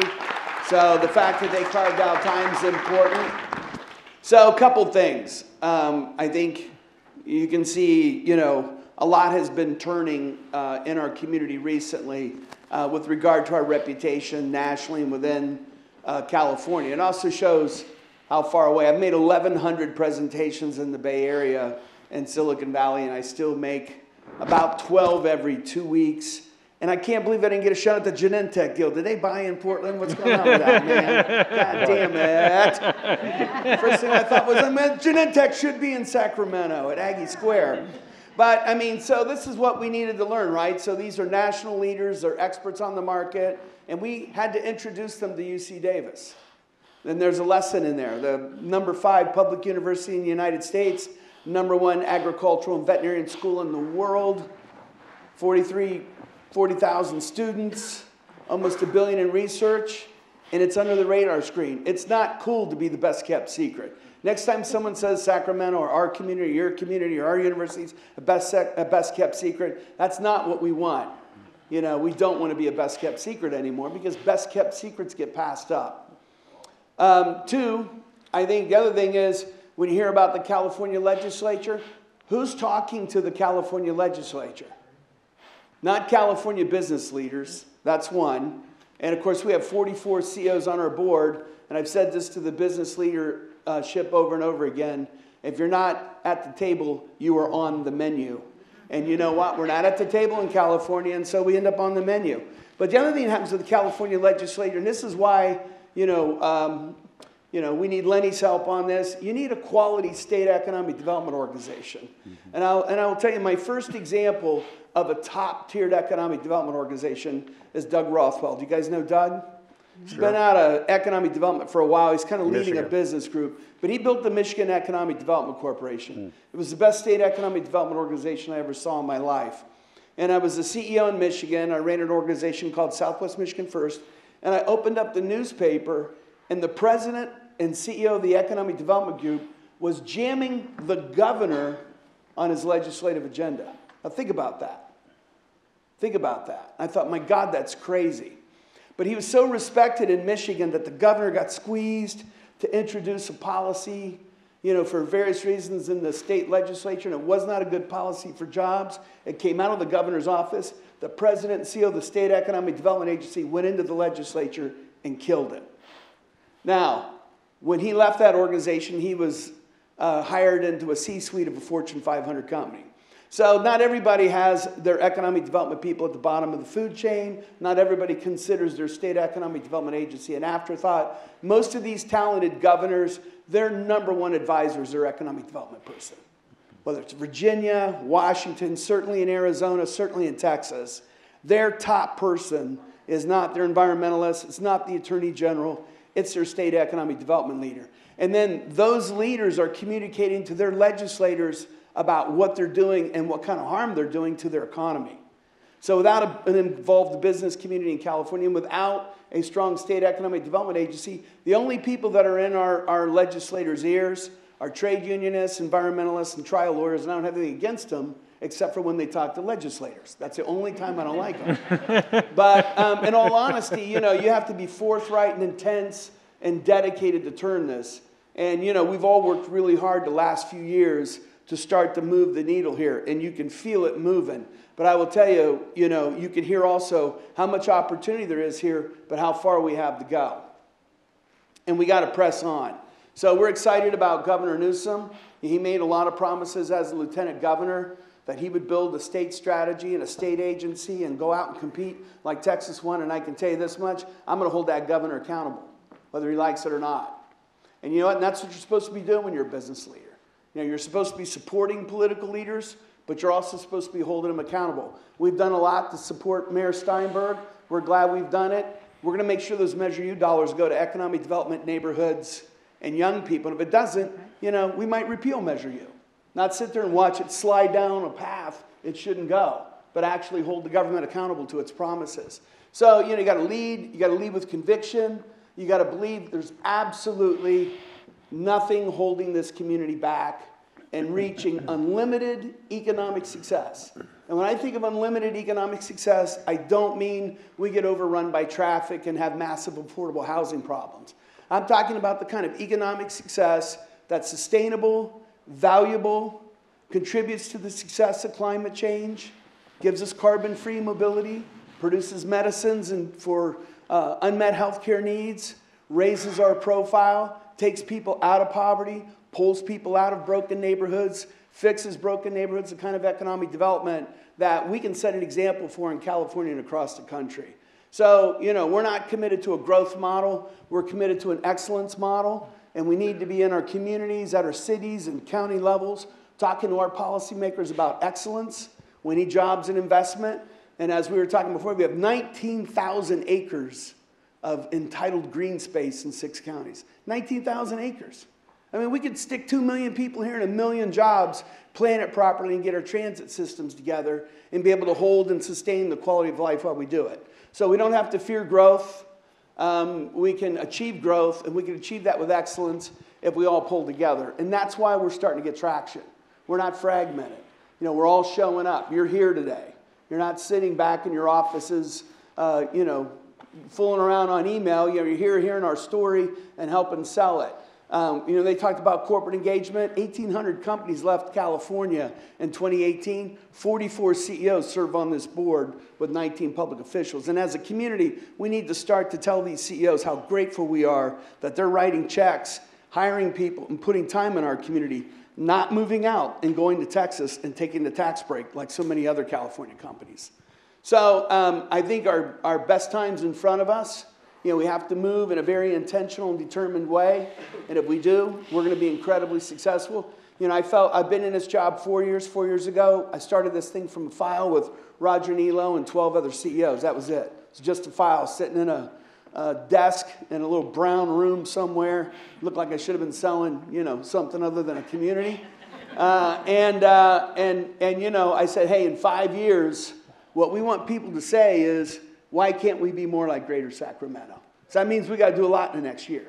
So the fact that they carved out time is important. So a couple things. I think you can see, a lot has been turning in our community recently with regard to our reputation nationally and within California. It also shows how far away. I've made 1,100 presentations in the Bay Area and Silicon Valley, and I still make about 12 every 2 weeks. And I can't believe I didn't get a shot at the Genentech Guild. Did they buy in Portland? What's going on with that, man? God damn it. First thing I thought was, Genentech should be in Sacramento at Aggie Square. But, I mean, so this is what we needed to learn, right? So these are national leaders, they're experts on the market, and we had to introduce them to UC Davis. And there's a lesson in there. The #5 public university in the United States, #1 agricultural and veterinarian school in the world, 40,000 students, almost $1 billion in research, and it's under the radar screen. It's not cool to be the best kept secret. Next time someone says Sacramento or our community or our university's a best kept secret, that's not what we want. You know, we don't want to be a best kept secret anymore because best kept secrets get passed up. Two, I think the other thing is when you hear about the California legislature, who's talking to the California legislature? Not California business leaders, that's one. And of course we have 44 CEOs on our board, and I've said this to the business leadership over and over again. If you're not at the table, you are on the menu. And you know what? We're not at the table in California, and so we end up on the menu. But the other thing that happens with the California legislature, and this is why, we need Lenny's help on this. You need a quality state economic development organization. And I will tell you, my first example of a top-tiered economic development organization is Doug Rothwell. Do you guys know Doug? He's been out of economic development for a while. He's kind of leading a business group. But he built the Michigan Economic Development Corporation. It was the best state economic development organization I ever saw in my life. And I was the CEO in Michigan. I ran an organization called Southwest Michigan First. And I opened up the newspaper, and the president and CEO of the Economic Development Group was jamming the governor on his legislative agenda. Now think about that. Think about that. I thought, my God, that's crazy. But he was so respected in Michigan that the governor got squeezed to introduce a policy, for various reasons in the state legislature, and it was not a good policy for jobs. It came out of the governor's office. The president and CEO of the State Economic Development Agency went into the legislature and killed it. Now, when he left that organization, he was hired into a C-suite of a Fortune 500 company. So not everybody has their economic development people at the bottom of the food chain. Not everybody considers their state economic development agency an afterthought. Most of these talented governors, their #1 advisor is their economic development person. Whether it's Virginia, Washington, certainly in Arizona, certainly in Texas, their top person is not their environmentalist, it's not the attorney general, it's their state economic development leader. And then those leaders are communicating to their legislators about what they're doing and what kind of harm they're doing to their economy. So without an involved business community in California, and without a strong state economic development agency, the only people that are in our legislators' ears are trade unionists, environmentalists, and trial lawyers, and I don't have anything against them, except for when they talk to legislators. That's the only time I don't like them. But in all honesty, you have to be forthright and intense and dedicated to turn this. And, we've all worked really hard the last few years to start to move the needle here, and you can feel it moving. But I will tell you, you can hear also how much opportunity there is here, but how far we have to go. And we got to press on. So we're excited about Governor Newsom. He made a lot of promises as a lieutenant governor that he would build a state strategy and a state agency and go out and compete like Texas won. And I can tell you this much, I'm going to hold that governor accountable, whether he likes it or not. And you know what? And that's what you're supposed to be doing when you're a business leader. You're supposed to be supporting political leaders, but you're also supposed to be holding them accountable. We've done a lot to support Mayor Steinberg. We're glad we've done it. We're going to make sure those Measure U dollars go to economic development, neighborhoods, and young people. And if it doesn't, we might repeal Measure U. Not sit there and watch it slide down a path it shouldn't go, but actually hold the government accountable to its promises. So, you got to lead. You got to lead with conviction. You got to believe there's absolutely nothing holding this community back and reaching unlimited economic success. And when I think of unlimited economic success, I don't mean we get overrun by traffic and have massive affordable housing problems. I'm talking about the kind of economic success that's sustainable, valuable, contributes to the success of climate change, gives us carbon-free mobility, produces medicines for unmet healthcare needs, raises our profile, takes people out of poverty, pulls people out of broken neighborhoods, fixes broken neighborhoods, the kind of economic development that we can set an example for in California and across the country. So, we're not committed to a growth model. We're committed to an excellence model. And we need to be in our communities, at our cities and county levels, talking to our policymakers about excellence. We need jobs and investment. And as we were talking before, we have 19,000 acres of entitled green space in 6 counties. 19,000 acres. I mean, we could stick 2 million people here and 1 million jobs, plan it properly, and get our transit systems together and be able to hold and sustain the quality of life while we do it. So we don't have to fear growth. We can achieve growth, and we can achieve that with excellence if we all pull together. And that's why we're starting to get traction. We're not fragmented. You know, we're all showing up. You're here today. You're not sitting back in your offices, you know, fooling around on email. You know, you're here hearing our story and helping sell it. You know, they talked about corporate engagement. 1,800 companies left California in 2018. 44 CEOs serve on this board with 19 public officials. And as a community, we need to start to tell these CEOs how grateful we are that they're writing checks, hiring people, and putting time in our community, not moving out and going to Texas and taking the tax break like so many other California companies. So I think our best time's in front of us. You know, we have to move in a very intentional and determined way. And if we do, we're going to be incredibly successful. You know, I've been in this job 4 years. 4 years ago, I started this thing from a file with Roger Nilo and 12 other CEOs. That was it. It's just a file sitting in a desk in a little brown room somewhere. Looked like I should have been selling, you know, something other than a community. And you know, I said, hey, in 5 years, what we want people to say is, why can't we be more like Greater Sacramento? So that means we got to do a lot in the next year,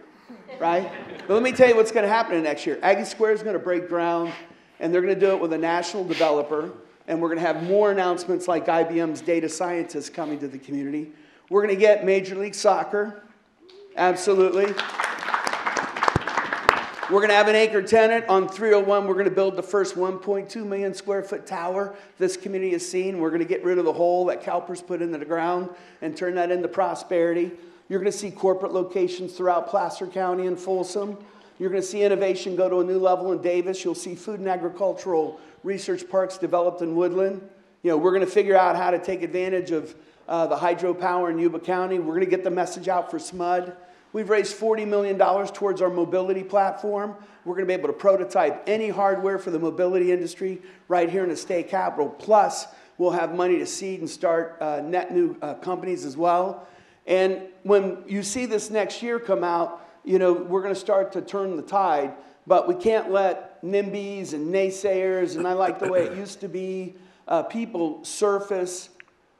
right? But let me tell you what's going to happen in the next year. Aggie Square is going to break ground, and they're going to do it with a national developer, and we're going to have more announcements like IBM's data scientists coming to the community. We're going to get Major League Soccer, absolutely. We're going to have an anchor tenant on 301. We're going to build the first 1.2 million square foot tower this community has seen. We're going to get rid of the hole that CalPERS put into the ground and turn that into prosperity. You're going to see corporate locations throughout Placer County and Folsom. You're going to see innovation go to a new level in Davis. You'll see food and agricultural research parks developed in Woodland. You know, we're going to figure out how to take advantage of the hydropower in Yuba County. We're going to get the message out for SMUD. We've raised $40 million towards our mobility platform. We're going to be able to prototype any hardware for the mobility industry right here in the state capitol. Plus, we'll have money to seed and start net new companies as well. And when you see this next year come out, you know, we're going to start to turn the tide, but we can't let NIMBYs and naysayers, and I like the way it used to be, people surface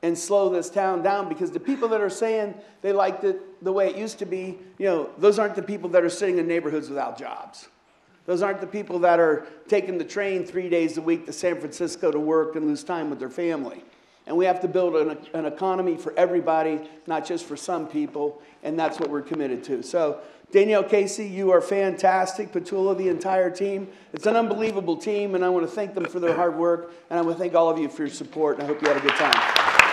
and slow this town down, because the people that are saying they liked it the way it used to be, you know, those aren't the people that are sitting in neighborhoods without jobs. Those aren't the people that are taking the train 3 days a week to San Francisco to work and lose time with their family. And we have to build an economy for everybody, not just for some people, and that's what we're committed to. So Danielle Casey, you are fantastic. Petula, the entire team. It's an unbelievable team, and I want to thank them for their hard work, and I want to thank all of you for your support, and I hope you had a good time.